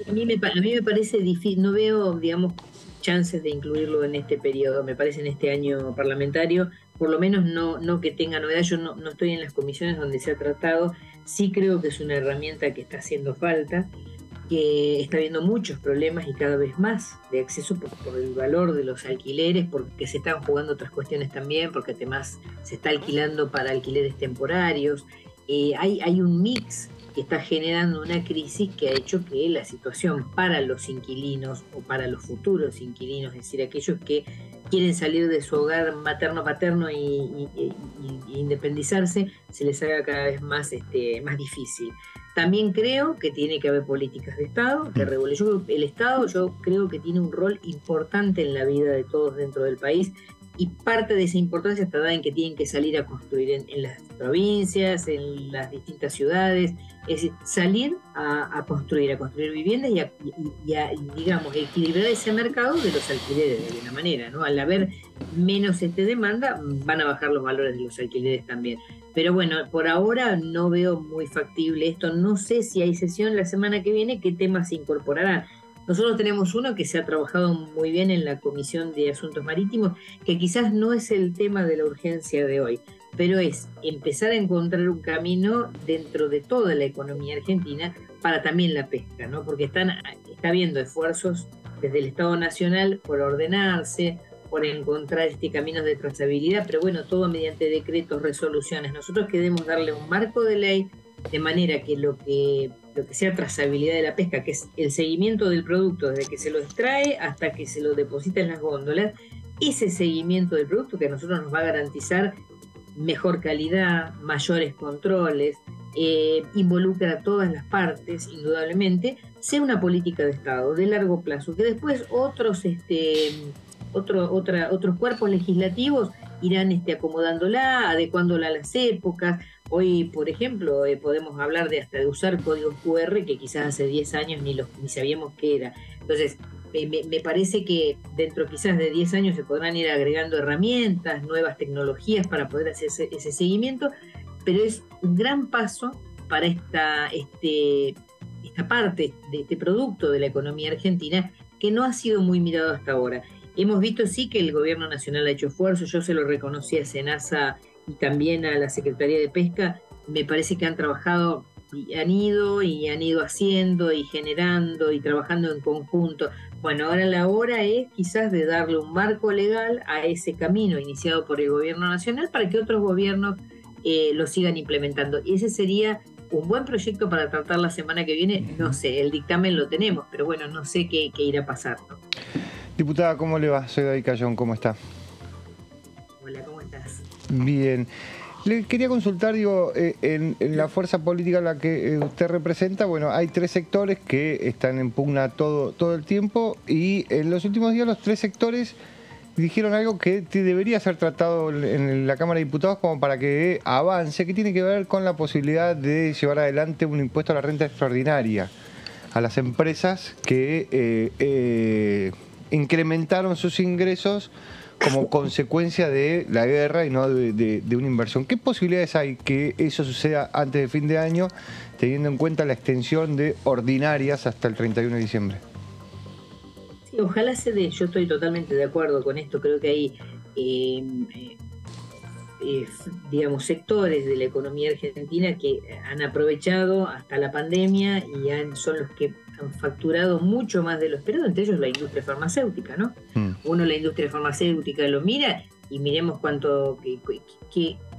A mí me parece difícil, no veo, digamos, chances de incluirlo en este periodo, me parece en este año parlamentario, por lo menos no que tenga novedad. Yo no estoy en las comisiones donde se ha tratado, sí creo que es una herramienta que está haciendo falta, que está habiendo muchos problemas y cada vez más de acceso por el valor de los alquileres, porque se están jugando otras cuestiones también, porque además se está alquilando para alquileres temporarios. Hay un mix que está generando una crisis que ha hecho que la situación para los inquilinos o para los futuros inquilinos, es decir, aquellos que quieren salir de su hogar materno-paterno y independizarse, se les haga cada vez más difícil. También creo que tiene que haber políticas de Estado que regulen. El Estado, yo creo que tiene un rol importante en la vida de todos dentro del país, y parte de esa importancia está dada en que tienen que salir a construir en las provincias, en las distintas ciudades, es decir, salir a construir viviendas y a, digamos, equilibrar ese mercado de los alquileres de alguna manera, ¿no? Al haber menos demanda, van a bajar los valores de los alquileres también. Pero bueno, por ahora no veo muy factible esto. No sé si hay sesión la semana que viene, qué temas se incorporarán. Nosotros tenemos uno que se ha trabajado muy bien en la Comisión de Asuntos Marítimos, que quizás no es el tema de la urgencia de hoy, pero es empezar a encontrar un camino dentro de toda la economía argentina para también la pesca, ¿no? Porque está habiendo esfuerzos desde el Estado Nacional por ordenarse, por encontrar caminos de trazabilidad, pero bueno, todo mediante decretos, resoluciones. Nosotros queremos darle un marco de ley de manera que lo que sea trazabilidad de la pesca, que es el seguimiento del producto desde que se lo extrae hasta que se lo deposita en las góndolas, ese seguimiento del producto que a nosotros nos va a garantizar mejor calidad, mayores controles, involucra a todas las partes, indudablemente, sea una política de Estado de largo plazo, que después otros cuerpos legislativos irán acomodándola, adecuándola a las épocas. Hoy, por ejemplo, podemos hablar hasta de usar códigos QR que quizás hace 10 años ni sabíamos qué era. Entonces, me parece que dentro quizás de 10 años se podrán ir agregando herramientas, nuevas tecnologías para poder hacer ese seguimiento, pero es un gran paso para esta parte de este producto de la economía argentina que no ha sido muy mirado hasta ahora. Hemos visto sí que el gobierno nacional ha hecho esfuerzos, yo se lo reconocí a SENASA y también a la Secretaría de Pesca. Me parece que han trabajado y han ido haciendo y generando y trabajando en conjunto. Bueno, ahora la hora es quizás de darle un marco legal a ese camino iniciado por el gobierno nacional para que otros gobiernos lo sigan implementando. Y ese sería un buen proyecto para tratar la semana que viene. No sé, el dictamen lo tenemos, pero bueno, no sé qué irá a pasar, ¿no? Diputada, ¿cómo le va? Soy David Cayón, ¿cómo está? Hola, ¿cómo estás? Bien. Le quería consultar, en la fuerza política a la que usted representa, bueno, hay 3 sectores que están en pugna todo el tiempo, y en los últimos días los 3 sectores dijeron algo que debería ser tratado en la Cámara de Diputados como para que avance, que tiene que ver con la posibilidad de llevar adelante un impuesto a la renta extraordinaria a las empresas que incrementaron sus ingresos como consecuencia de la guerra y no de una inversión. ¿Qué posibilidades hay que eso suceda antes de fin de año, teniendo en cuenta la extensión de ordinarias hasta el 31 de diciembre? Sí, ojalá se dé. Yo estoy totalmente de acuerdo con esto. Creo que hay digamos, sectores de la economía argentina que han aprovechado hasta la pandemia y son los que han facturado mucho más de lo esperado, entre ellos la industria farmacéutica, ¿no? Uno, la industria farmacéutica lo mira y miremos cuánto,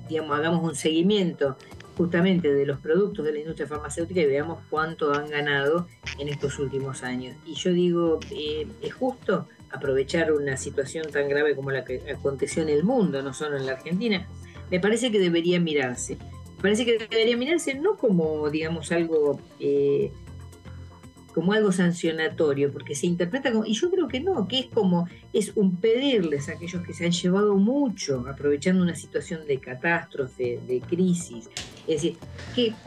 digamos, hagamos un seguimiento justamente de los productos de la industria farmacéutica y veamos cuánto han ganado en estos últimos años. Y yo digo, ¿es justo aprovechar una situación tan grave como la que aconteció en el mundo, no solo en la Argentina? Me parece que debería mirarse. Me parece que debería mirarse no como, digamos, algo sancionatorio, porque se interpreta como, y yo creo que no, que es un pedirles a aquellos que se han llevado mucho, aprovechando una situación de catástrofe, de crisis, es decir,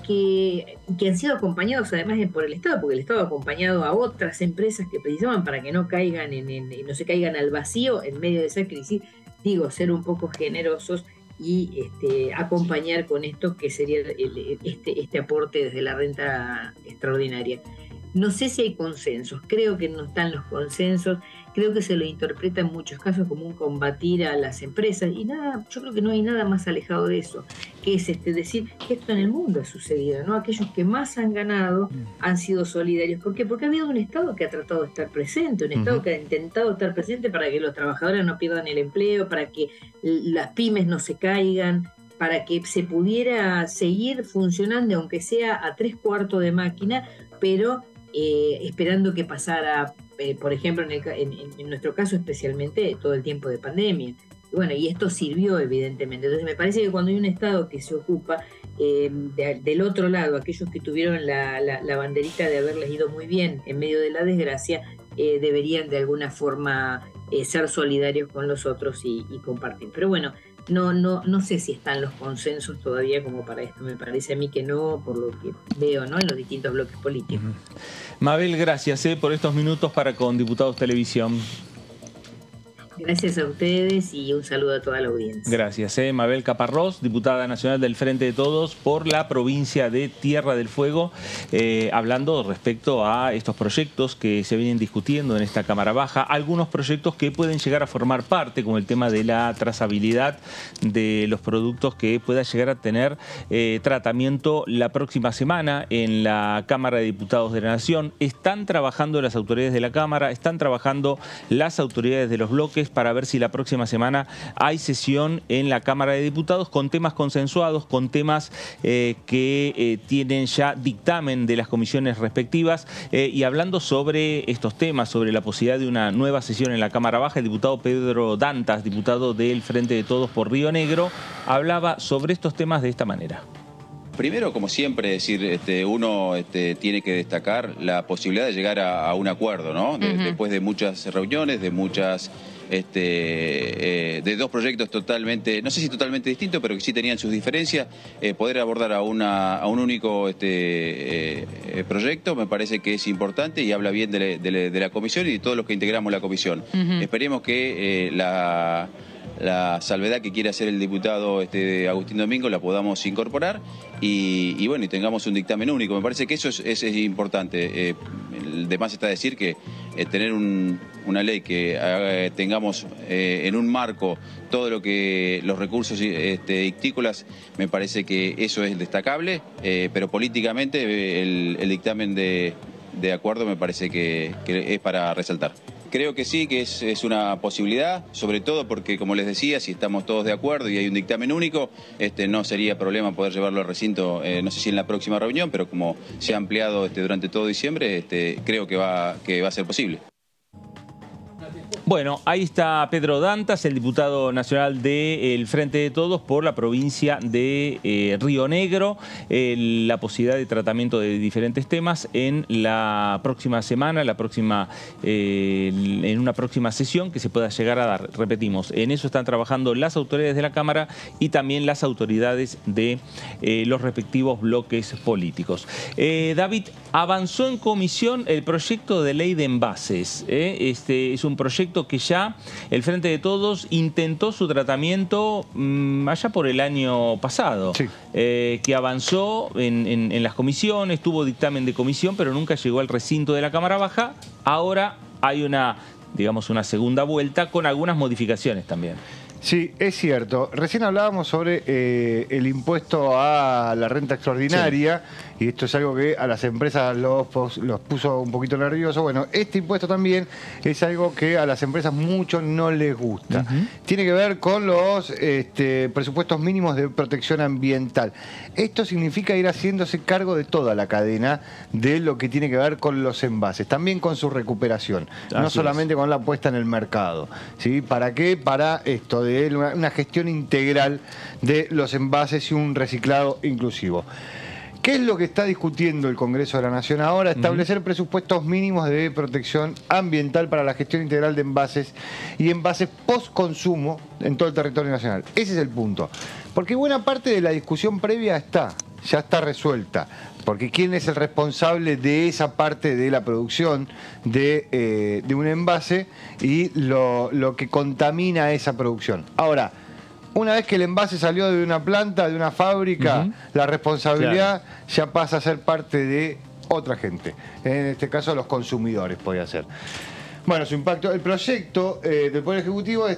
que han sido acompañados además por el Estado, porque el Estado ha acompañado a otras empresas que precisaban para que no caigan no se caigan al vacío en medio de esa crisis. Digo, ser un poco generosos y acompañar con esto que sería este aporte desde la renta extraordinaria. No sé si hay consensos, creo que no están los consensos, creo que se lo interpreta en muchos casos como un combatir a las empresas y nada, yo creo que no hay nada más alejado de eso, que es decir que esto en el mundo ha sucedido, ¿no? Aquellos que más han ganado han sido solidarios. ¿Por qué? Porque ha habido un Estado que ha tratado de estar presente, un Estado que ha intentado estar presente para que los trabajadores no pierdan el empleo, para que las pymes no se caigan, para que se pudiera seguir funcionando, aunque sea a 3/4 de máquina, pero esperando que pasara por ejemplo, en nuestro caso especialmente, todo el tiempo de pandemia. Y bueno, y esto sirvió evidentemente. Entonces me parece que cuando hay un Estado que se ocupa, del otro lado, aquellos que tuvieron la banderita de haberles ido muy bien en medio de la desgracia, deberían de alguna forma ser solidarios con los otros y compartir. Pero bueno, no sé si están los consensos todavía como para esto. Me parece a mí que no, por lo que veo, ¿no?, en los distintos bloques políticos. Mabel, gracias por estos minutos para con Diputados Televisión. Gracias a ustedes y un saludo a toda la audiencia. Gracias. Mabel Caparrós, diputada nacional del Frente de Todos por la provincia de Tierra del Fuego, hablando respecto a estos proyectos que se vienen discutiendo en esta Cámara Baja, algunos proyectos que pueden llegar a formar parte, como el tema de la trazabilidad de los productos que pueda llegar a tener tratamiento la próxima semana en la Cámara de Diputados de la Nación. Están trabajando las autoridades de la Cámara, están trabajando las autoridades de los bloques para ver si la próxima semana hay sesión en la Cámara de Diputados con temas consensuados, con temas que tienen ya dictamen de las comisiones respectivas. Y hablando sobre estos temas, sobre la posibilidad de una nueva sesión en la Cámara Baja, el diputado Pedro Dantas, diputado del Frente de Todos por Río Negro, hablaba sobre estos temas de esta manera. Primero, como siempre, uno tiene que destacar la posibilidad de llegar a un acuerdo, ¿no? Después de muchas reuniones, de muchas... de dos proyectos totalmente, no sé si totalmente distintos, pero que sí tenían sus diferencias, poder abordar a un único proyecto me parece que es importante y habla bien de la comisión y de todos los que integramos la comisión. Esperemos que la salvedad que quiere hacer el diputado Agustín Domingo la podamos incorporar y bueno, y tengamos un dictamen único. Me parece que eso es importante. De más está decir que tener una ley que tengamos en un marco todo lo que los recursos ictícolas, me parece que eso es destacable, pero políticamente el dictamen de acuerdo me parece que es para resaltar. Creo que sí, que es una posibilidad, sobre todo porque, como les decía, si estamos todos de acuerdo y hay un dictamen único, no sería problema poder llevarlo al recinto, no sé si en la próxima reunión, pero como se ha ampliado durante todo diciembre, creo que va a ser posible. Bueno, ahí está Pedro Dantas, el diputado nacional del Frente de Todos por la provincia de Río Negro. La posibilidad de tratamiento de diferentes temas en la próxima semana, en una próxima sesión que se pueda llegar a dar. Repetimos, en eso están trabajando las autoridades de la Cámara y también las autoridades de los respectivos bloques políticos. David, avanzó en comisión el proyecto de ley de envases. Es un proyecto que ya el Frente de Todos intentó su tratamiento allá por el año pasado, sí. Que avanzó en las comisiones, tuvo dictamen de comisión, pero nunca llegó al recinto de la Cámara Baja. Ahora hay una segunda vuelta con algunas modificaciones también. Sí, es cierto. Recién hablábamos sobre el impuesto a la renta extraordinaria, sí. Y esto es algo que a las empresas los puso un poquito nerviosos. Bueno, este impuesto también es algo que a las empresas mucho no les gusta. Tiene que ver con los presupuestos mínimos de protección ambiental. Esto significa ir haciéndose cargo de toda la cadena de lo que tiene que ver con los envases, también con su recuperación, no solamente con la puesta en el mercado, ¿sí? ¿Para qué? Para esto de una gestión integral de los envases y un reciclado inclusivo. ¿Qué es lo que está discutiendo el Congreso de la Nación ahora? Establecer presupuestos mínimos de protección ambiental para la gestión integral de envases y envases post-consumo en todo el territorio nacional. Ese es el punto. Porque buena parte de la discusión previa ya está resuelta. Porque ¿quién es el responsable de esa parte de la producción de un envase y lo que contamina esa producción? Ahora, una vez que el envase salió de una planta, de una fábrica, la responsabilidad ya pasa a ser parte de otra gente. En este caso, los consumidores podría ser. Bueno, su impacto. El proyecto del Poder Ejecutivo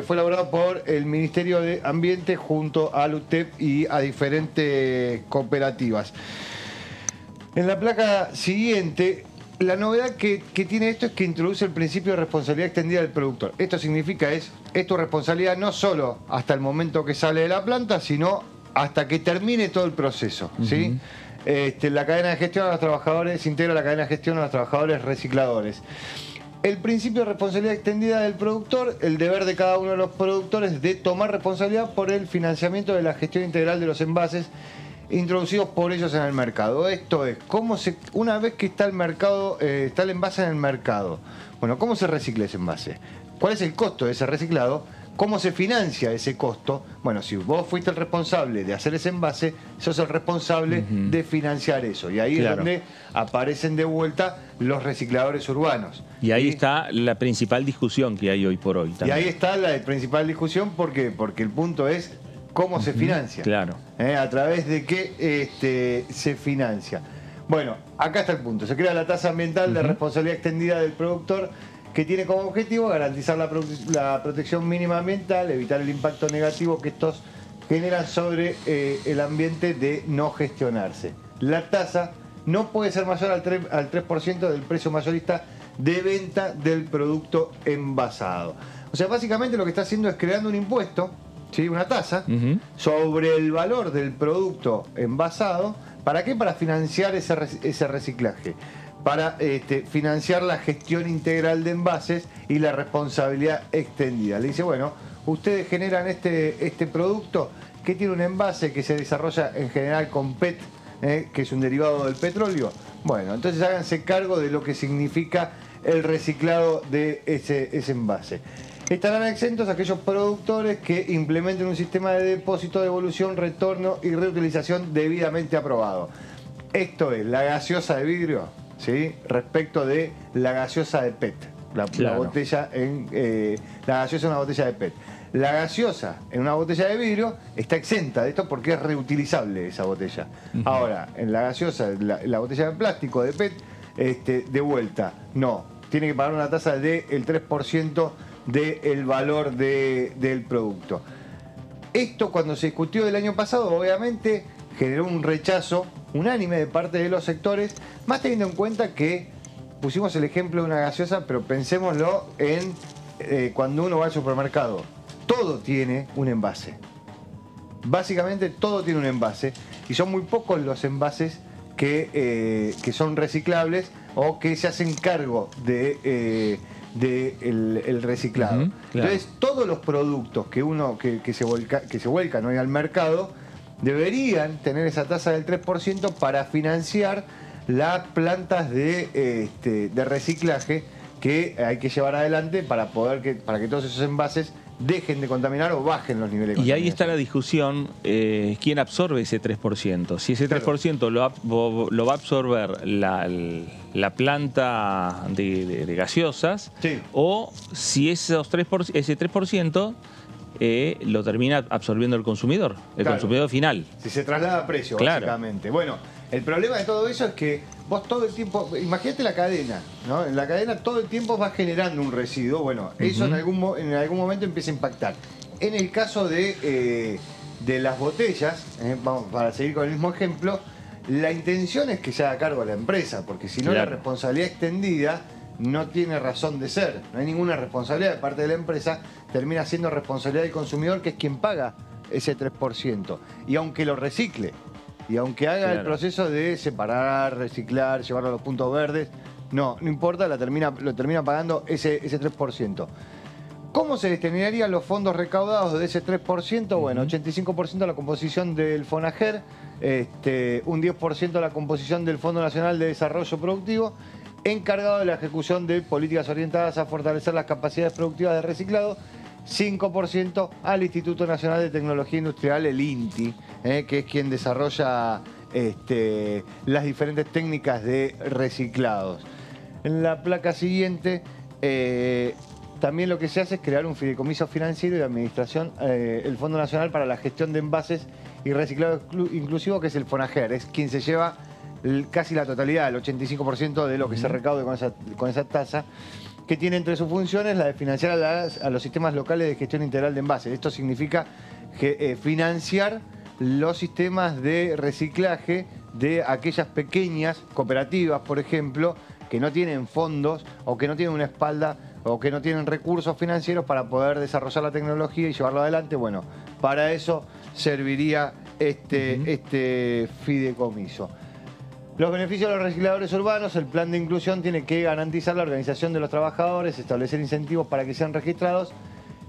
fue elaborado por el Ministerio de Ambiente junto a LUTEP y a diferentes cooperativas. En la placa siguiente, la novedad que tiene esto es que introduce el principio de responsabilidad extendida del productor. Esto significa es tu responsabilidad no solo hasta el momento que sale de la planta, sino hasta que termine todo el proceso, ¿sí? La cadena de gestión a los trabajadores, se integra la cadena de gestión a los trabajadores recicladores. El principio de responsabilidad extendida del productor, el deber de cada uno de los productores de tomar responsabilidad por el financiamiento de la gestión integral de los envases introducidos por ellos en el mercado. Esto es, una vez que está el mercado, está el envase en el mercado, bueno, ¿cómo se recicla ese envase? ¿Cuál es el costo de ese reciclado? ¿Cómo se financia ese costo? Bueno, si vos fuiste el responsable de hacer ese envase, sos el responsable de financiar eso. Y ahí es donde aparecen de vuelta los recicladores urbanos. Y ahí está la principal discusión que hay hoy por hoy también. Y ahí está la principal discusión, ¿por qué? Porque el punto es cómo se financia. Claro. A través de qué se financia. Bueno, acá está el punto. Se crea la tasa ambiental de responsabilidad extendida del productor, que tiene como objetivo garantizar la protección mínima ambiental, evitar el impacto negativo que estos generan sobre el ambiente de no gestionarse. La tasa no puede ser mayor al 3% del precio mayorista de venta del producto envasado. O sea, básicamente lo que está haciendo es creando un impuesto, ¿sí? Una tasa, sobre el valor del producto envasado. ¿Para qué? Para financiar ese reciclaje. Para financiar la gestión integral de envases y la responsabilidad extendida. Le dice, bueno, ustedes generan este producto que tiene un envase que se desarrolla en general con PET, que es un derivado del petróleo. Bueno, entonces háganse cargo de lo que significa el reciclado de ese envase. Estarán exentos aquellos productores que implementen un sistema de depósito, devolución, retorno y reutilización debidamente aprobado. Esto es la gaseosa de vidrio, ¿sí? Respecto de la gaseosa de PET. La gaseosa en una botella de PET. La gaseosa en una botella de vidrio está exenta de esto porque es reutilizable esa botella. Ahora, en la gaseosa, la botella de plástico de PET, de vuelta, no. Tiene que pagar una tasa del 3% del valor del producto. Esto, cuando se discutió el año pasado, obviamente generó un rechazo unánime de parte de los sectores, más teniendo en cuenta que pusimos el ejemplo de una gaseosa, pero pensémoslo en cuando uno va al supermercado. Todo tiene un envase. Básicamente todo tiene un envase y son muy pocos los envases que son reciclables o que se hacen cargo del reciclado. Claro. Entonces, todos los productos que se vuelcan hoy al mercado deberían tener esa tasa del 3% para financiar las plantas de reciclaje que hay que llevar adelante para que todos esos envases dejen de contaminar o bajen los niveles de contaminación. Y ahí está la discusión, ¿quién absorbe ese 3%? Si ese 3% lo va a absorber la planta de gaseosas, sí, o si ese 3% lo termina absorbiendo el consumidor, consumidor final. Si se traslada a precio, claro, básicamente. Bueno, el problema de todo eso es que vos todo el tiempo, imagínate la cadena, ¿no? En la cadena todo el tiempo vas generando un residuo. Bueno, eso en algún momento empieza a impactar. En el caso de las botellas, vamos, para seguir con el mismo ejemplo, la intención es que se haga cargo la empresa, porque si no, la responsabilidad extendida no tiene razón de ser. No hay ninguna responsabilidad de parte de la empresa, termina siendo responsabilidad del consumidor, que es quien paga ese 3%. Y aunque lo recicle, y aunque haga el proceso de separar, reciclar, llevarlo a los puntos verdes, no importa, lo termina pagando ese 3%. ¿Cómo se destinarían los fondos recaudados de ese 3%? Bueno, 85% a la composición del FONAGER, un 10% a la composición del Fondo Nacional de Desarrollo Productivo, encargado de la ejecución de políticas orientadas a fortalecer las capacidades productivas de reciclado, 5% al Instituto Nacional de Tecnología Industrial, el INTI, que es quien desarrolla las diferentes técnicas de reciclados. En la placa siguiente, también lo que se hace es crear un fideicomiso financiero y de administración, el Fondo Nacional para la Gestión de Envases y Reciclado Inclusivo, que es el FONAGER, es quien se lleva casi la totalidad, el 85% de lo que se recaude con esa tasa, que tiene entre sus funciones la de financiar a los sistemas locales de gestión integral de envases. Esto significa financiar los sistemas de reciclaje de aquellas pequeñas cooperativas, por ejemplo, que no tienen fondos o que no tienen una espalda o que no tienen recursos financieros para poder desarrollar la tecnología y llevarlo adelante. Bueno, para eso serviría este fideicomiso. Los beneficios de los recicladores urbanos, el plan de inclusión tiene que garantizar la organización de los trabajadores, establecer incentivos para que sean registrados,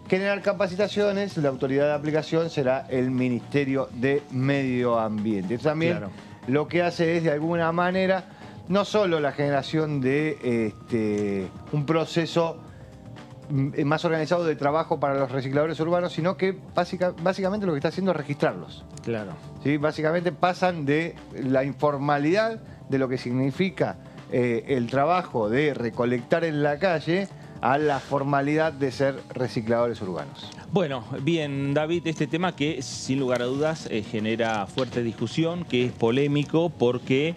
generar capacitaciones, la autoridad de aplicación será el Ministerio de Medio Ambiente. Esto también lo que hace es, de alguna manera, no solo la generación de un proceso más organizado de trabajo para los recicladores urbanos, sino que básicamente lo que está haciendo es registrarlos. Claro. ¿Sí? Básicamente pasan de la informalidad de lo que significa el trabajo de recolectar en la calle a la formalidad de ser recicladores urbanos. Bueno, bien, David, este tema que sin lugar a dudas genera fuerte discusión, que es polémico porque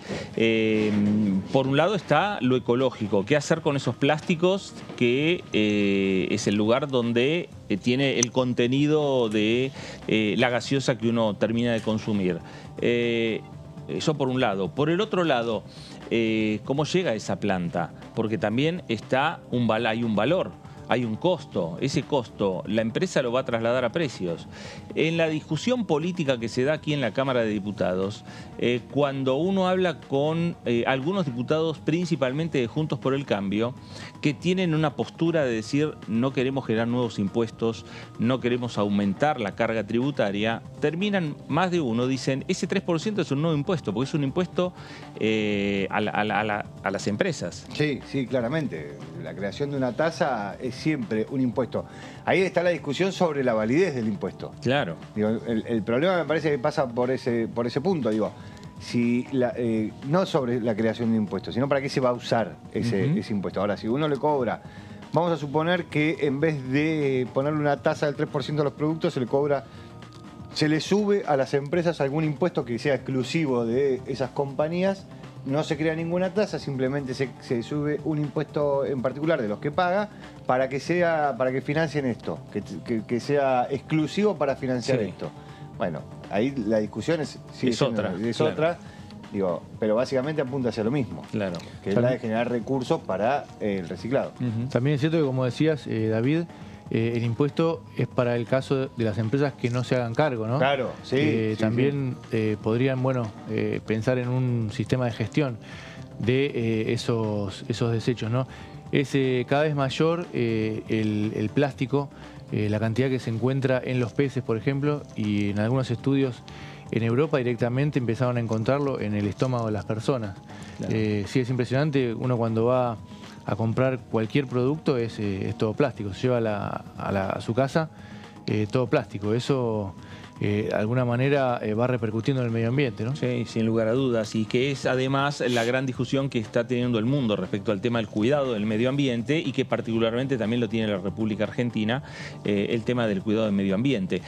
por un lado está lo ecológico, qué hacer con esos plásticos que es el lugar donde tiene el contenido de la gaseosa que uno termina de consumir. Eso por un lado. Por el otro lado, ¿cómo llega esa planta? Porque también hay un valor, hay un costo. Ese costo la empresa lo va a trasladar a precios. En la discusión política que se da aquí en la Cámara de Diputados, cuando uno habla con algunos diputados, principalmente de Juntos por el Cambio, que tienen una postura de decir no queremos generar nuevos impuestos, no queremos aumentar la carga tributaria, terminan más de uno, dicen ese 3% es un nuevo impuesto, porque es un impuesto a las empresas. Sí, sí, claramente. La creación de una tasa es siempre un impuesto. Ahí está la discusión sobre la validez del impuesto. Claro. Digo, el problema me parece que pasa por ese punto. Digo, si no sobre la creación de impuestos, sino para qué se va a usar ese impuesto. Ahora, si uno le cobra, vamos a suponer que en vez de ponerle una tasa del 3% a los productos, se le sube a las empresas algún impuesto que sea exclusivo de esas compañías. No se crea ninguna tasa, simplemente se sube un impuesto en particular de los que paga para que financien esto, que sea exclusivo para financiar esto. Bueno, ahí la discusión es otra, digo, pero básicamente apunta hacia lo mismo, que es la de generar recursos para el reciclado. También es cierto que, como decías, David, el impuesto es para el caso de las empresas que no se hagan cargo, ¿no? Claro, sí. También podrían, pensar en un sistema de gestión de esos desechos, ¿no? Es cada vez mayor el plástico, la cantidad que se encuentra en los peces, por ejemplo, y en algunos estudios en Europa directamente empezaron a encontrarlo en el estómago de las personas. Claro. Sí, es impresionante. Uno cuando va a comprar cualquier producto es todo plástico. Se lleva a su casa todo plástico. Eso de alguna manera va repercutiendo en el medio ambiente, ¿no? Sí, sin lugar a dudas. Y que es además la gran discusión que está teniendo el mundo respecto al tema del cuidado del medio ambiente y que particularmente también lo tiene la República Argentina, el tema del cuidado del medio ambiente.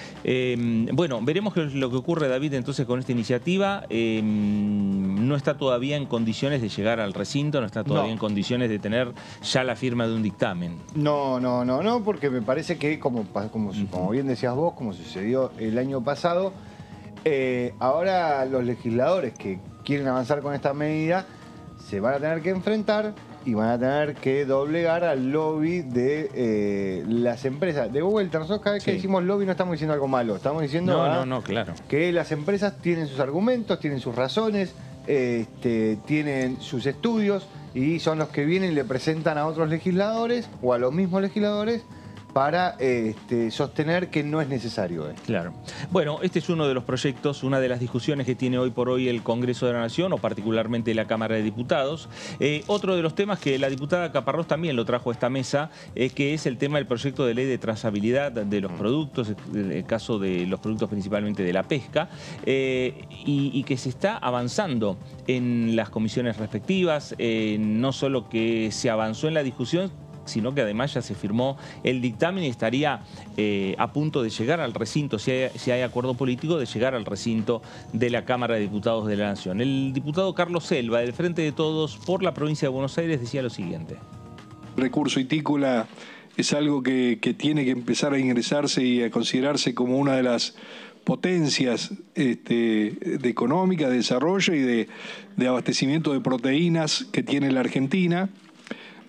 Bueno, veremos qué es lo que ocurre, David, entonces con esta iniciativa. No está todavía en condiciones de llegar al recinto, no está todavía en condiciones de tener ya la firma de un dictamen. No, porque me parece que, como bien decías vos, como sucedió el año pasado, ahora los legisladores que quieren avanzar con esta medida se van a tener que enfrentar y van a tener que doblegar al lobby de las empresas. De vuelta, nosotros cada vez que decimos lobby no estamos diciendo algo malo, estamos diciendo claro, que las empresas tienen sus argumentos, tienen sus razones, tienen sus estudios y son los que vienen y le presentan a otros legisladores o a los mismos legisladores para sostener que no es necesario esto. Claro. Bueno, este es uno de los proyectos, una de las discusiones que tiene hoy por hoy el Congreso de la Nación, o particularmente la Cámara de Diputados. Otro de los temas que la diputada Caparrós también lo trajo a esta mesa, que es el tema del proyecto de ley de trazabilidad de los productos, en el caso de los productos principalmente de la pesca, y que se está avanzando en las comisiones respectivas, no solo que se avanzó en la discusión, sino que además ya se firmó el dictamen y estaría a punto de llegar al recinto, si hay acuerdo político, de llegar al recinto de la Cámara de Diputados de la Nación. El diputado Carlos Selva, del Frente de Todos por la provincia de Buenos Aires, decía lo siguiente. El recurso itícola es algo que tiene que empezar a ingresarse y a considerarse como una de las potencias económicas, de desarrollo y de abastecimiento de proteínas que tiene la Argentina.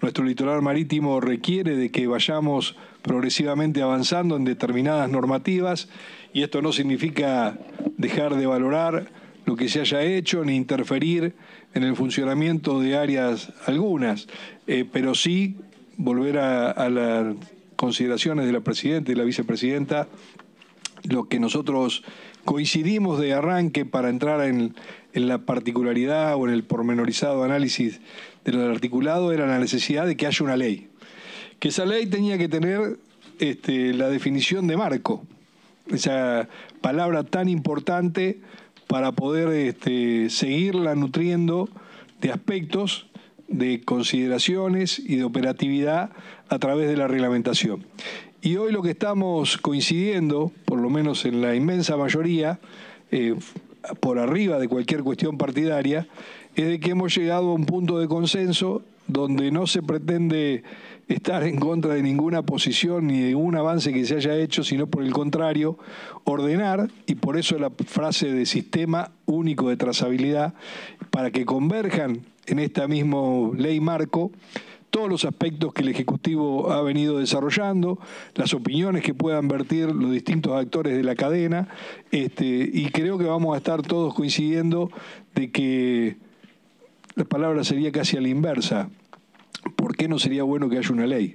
Nuestro litoral marítimo requiere de que vayamos progresivamente avanzando en determinadas normativas y esto no significa dejar de valorar lo que se haya hecho, ni interferir en el funcionamiento de áreas algunas, pero sí volver a las consideraciones de la presidenta y la vicepresidenta, lo que nosotros coincidimos de arranque para entrar en la particularidad o en el pormenorizado análisis del articulado era la necesidad de que haya una ley. Que esa ley tenía que tener la definición de marco, esa palabra tan importante para poder seguirla nutriendo de aspectos, de consideraciones y de operatividad a través de la reglamentación. Y hoy lo que estamos coincidiendo, por lo menos en la inmensa mayoría, por arriba de cualquier cuestión partidaria, es de que hemos llegado a un punto de consenso donde no se pretende estar en contra de ninguna posición ni de ningún avance que se haya hecho, sino por el contrario, ordenar, y por eso la frase de sistema único de trazabilidad, para que converjan en esta misma ley marco todos los aspectos que el Ejecutivo ha venido desarrollando, las opiniones que puedan vertir los distintos actores de la cadena, y creo que vamos a estar todos coincidiendo de que la palabra sería casi a la inversa. ¿Por qué no sería bueno que haya una ley?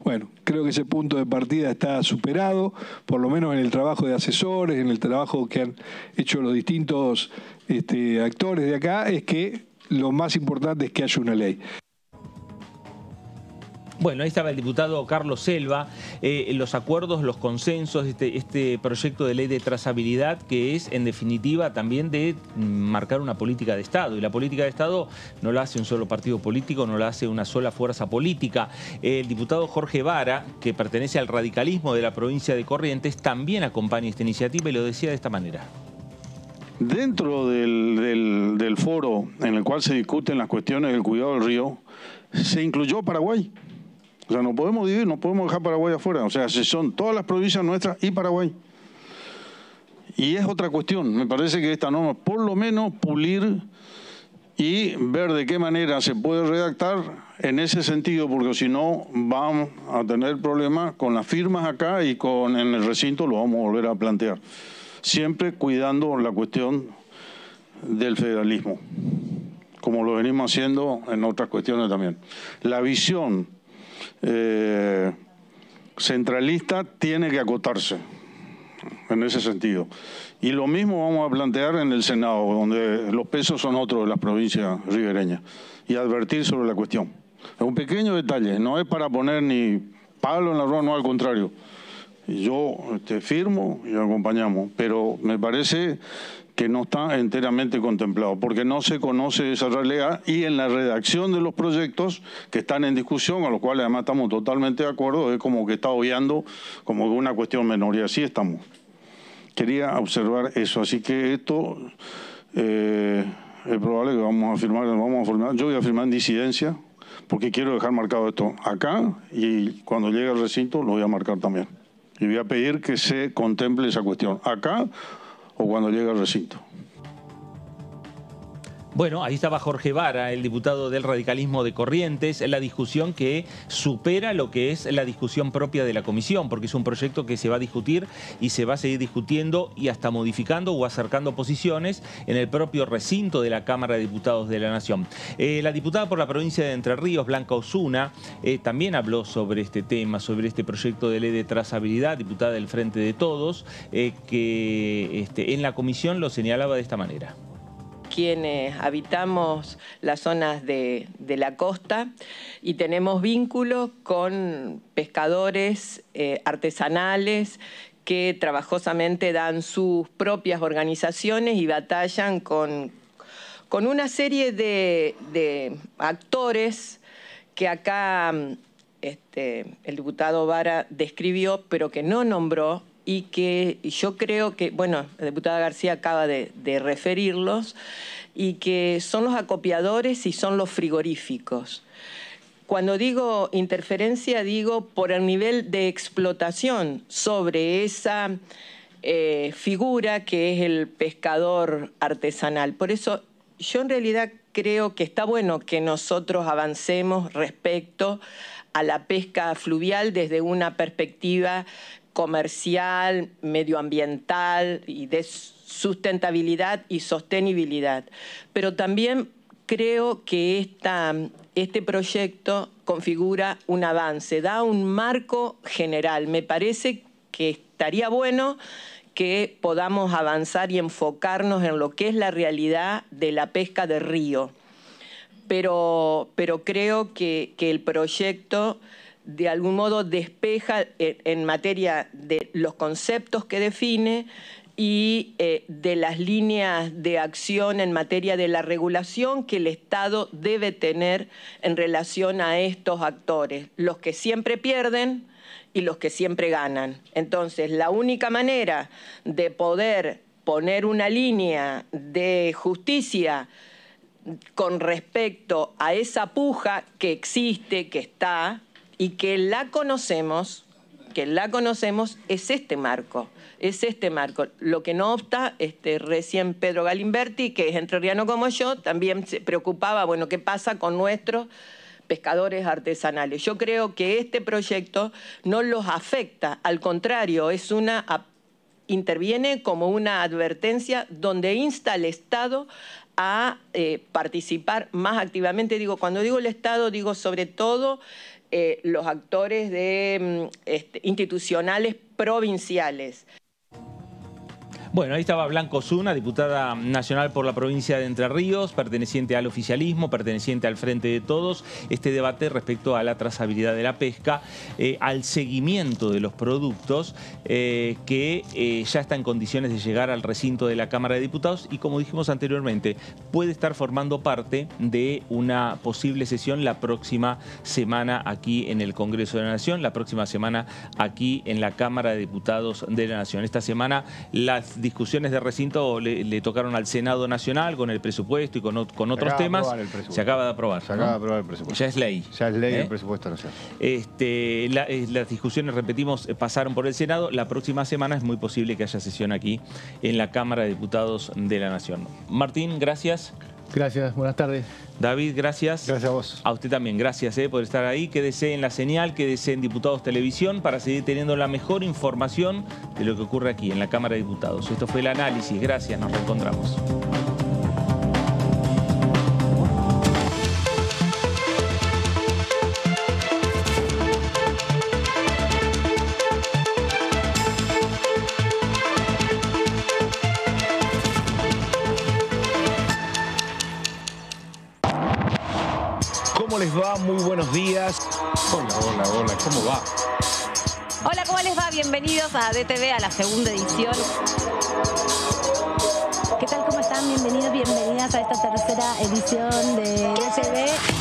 Bueno, creo que ese punto de partida está superado, por lo menos en el trabajo de asesores, en el trabajo que han hecho los distintos actores de acá, es que lo más importante es que haya una ley. Bueno, ahí estaba el diputado Carlos Selva, los acuerdos, los consensos, este proyecto de ley de trazabilidad que es, en definitiva, también de marcar una política de Estado. Y la política de Estado no la hace un solo partido político, no la hace una sola fuerza política. El diputado Jorge Vara, que pertenece al radicalismo de la provincia de Corrientes, también acompaña esta iniciativa y lo decía de esta manera. Dentro del foro en el cual se discuten las cuestiones del cuidado del río, se incluyó Paraguay. O sea, no podemos dividir, no podemos dejar Paraguay afuera. O sea, son todas las provincias nuestras y Paraguay. Y es otra cuestión. Me parece que esta norma, por lo menos, pulir y ver de qué manera se puede redactar en ese sentido, porque si no vamos a tener problemas con las firmas acá y en el recinto lo vamos a volver a plantear. Siempre cuidando la cuestión del federalismo, como lo venimos haciendo en otras cuestiones también. La visión centralista tiene que acotarse en ese sentido. Y lo mismo vamos a plantear en el Senado, donde los pesos son otros de las provincias ribereñas, y advertir sobre la cuestión. Es un pequeño detalle, no es para poner ni palo en la rueda, no, al contrario. Yo firmo y acompañamos, pero me parece que no está enteramente contemplado, porque no se conoce esa realidad, y en la redacción de los proyectos que están en discusión, a los cuales además estamos totalmente de acuerdo, es como que está obviando como una cuestión menor, y así estamos. Quería observar eso, así que esto es probable que vamos a firmar, yo voy a firmar en disidencia, porque quiero dejar marcado esto acá, y cuando llegue al recinto lo voy a marcar también. Y voy a pedir que se contemple esa cuestión acá o cuando llegue al recinto. Bueno, ahí estaba Jorge Vara, el diputado del radicalismo de Corrientes, en la discusión que supera lo que es la discusión propia de la comisión, porque es un proyecto que se va a discutir y se va a seguir discutiendo y hasta modificando o acercando posiciones en el propio recinto de la Cámara de Diputados de la Nación. La diputada por la provincia de Entre Ríos, Blanca Osuna, también habló sobre este tema, sobre este proyecto de ley de trazabilidad, diputada del Frente de Todos, que en la comisión lo señalaba de esta manera. Quienes habitamos las zonas de la costa y tenemos vínculos con pescadores artesanales que trabajosamente dan sus propias organizaciones y batallan con una serie de actores que acá el diputado Vara describió, pero que no nombró, y que yo creo que, bueno, la diputada García acaba de referirlos, y que son los acopiadores y son los frigoríficos. Cuando digo interferencia, digo por el nivel de explotación sobre esa figura que es el pescador artesanal. Por eso yo en realidad creo que está bueno que nosotros avancemos respecto a la pesca fluvial desde una perspectiva comercial, medioambiental y de sustentabilidad y sostenibilidad. Pero también creo que este proyecto configura un avance, da un marco general. Me parece que estaría bueno que podamos avanzar y enfocarnos en lo que es la realidad de la pesca de río. Pero creo que el proyecto de algún modo despeja en materia de los conceptos que define y de las líneas de acción en materia de la regulación que el Estado debe tener en relación a estos actores, los que siempre pierden y los que siempre ganan. Entonces, la única manera de poder poner una línea de justicia con respecto a esa puja que existe, que está, y que la conocemos, es este marco. Es este marco. Lo que no obsta, recién Pedro Galimberti, que es entrerriano como yo, también se preocupaba, bueno, ¿qué pasa con nuestros pescadores artesanales? Yo creo que este proyecto no los afecta, al contrario, interviene como una advertencia donde insta al Estado a participar más activamente. Cuando digo el Estado, digo sobre todo los actores institucionales provinciales. Bueno, ahí estaba Blanca Osuna, diputada nacional por la provincia de Entre Ríos, perteneciente al oficialismo, perteneciente al Frente de Todos. Este debate respecto a la trazabilidad de la pesca, al seguimiento de los productos que ya está en condiciones de llegar al recinto de la Cámara de Diputados y, como dijimos anteriormente, puede estar formando parte de una posible sesión la próxima semana aquí en el Congreso de la Nación, la próxima semana aquí en la Cámara de Diputados de la Nación. Esta semana las discusiones de recinto le tocaron al Senado Nacional con el presupuesto y con otros temas. Se acaba de aprobar. Se acaba de aprobar el presupuesto. Ya es ley. Ya es ley el presupuesto nacional. Las discusiones, repetimos, pasaron por el Senado. La próxima semana es muy posible que haya sesión aquí en la Cámara de Diputados de la Nación. Martín, gracias. Gracias, buenas tardes. David, gracias. Gracias a vos. A usted también, gracias por estar ahí. Quédese en la señal, quédese en Diputados Televisión para seguir teniendo la mejor información de lo que ocurre aquí en la Cámara de Diputados. Esto fue El Análisis. Gracias, nos reencontramos. ¿Cómo les va? Muy buenos días. Hola, ¿cómo va? Hola, ¿cómo les va? Bienvenidos a DTV, a la segunda edición. ¿Qué tal? ¿Cómo están? Bienvenidos, bienvenidas a esta tercera edición de DTV.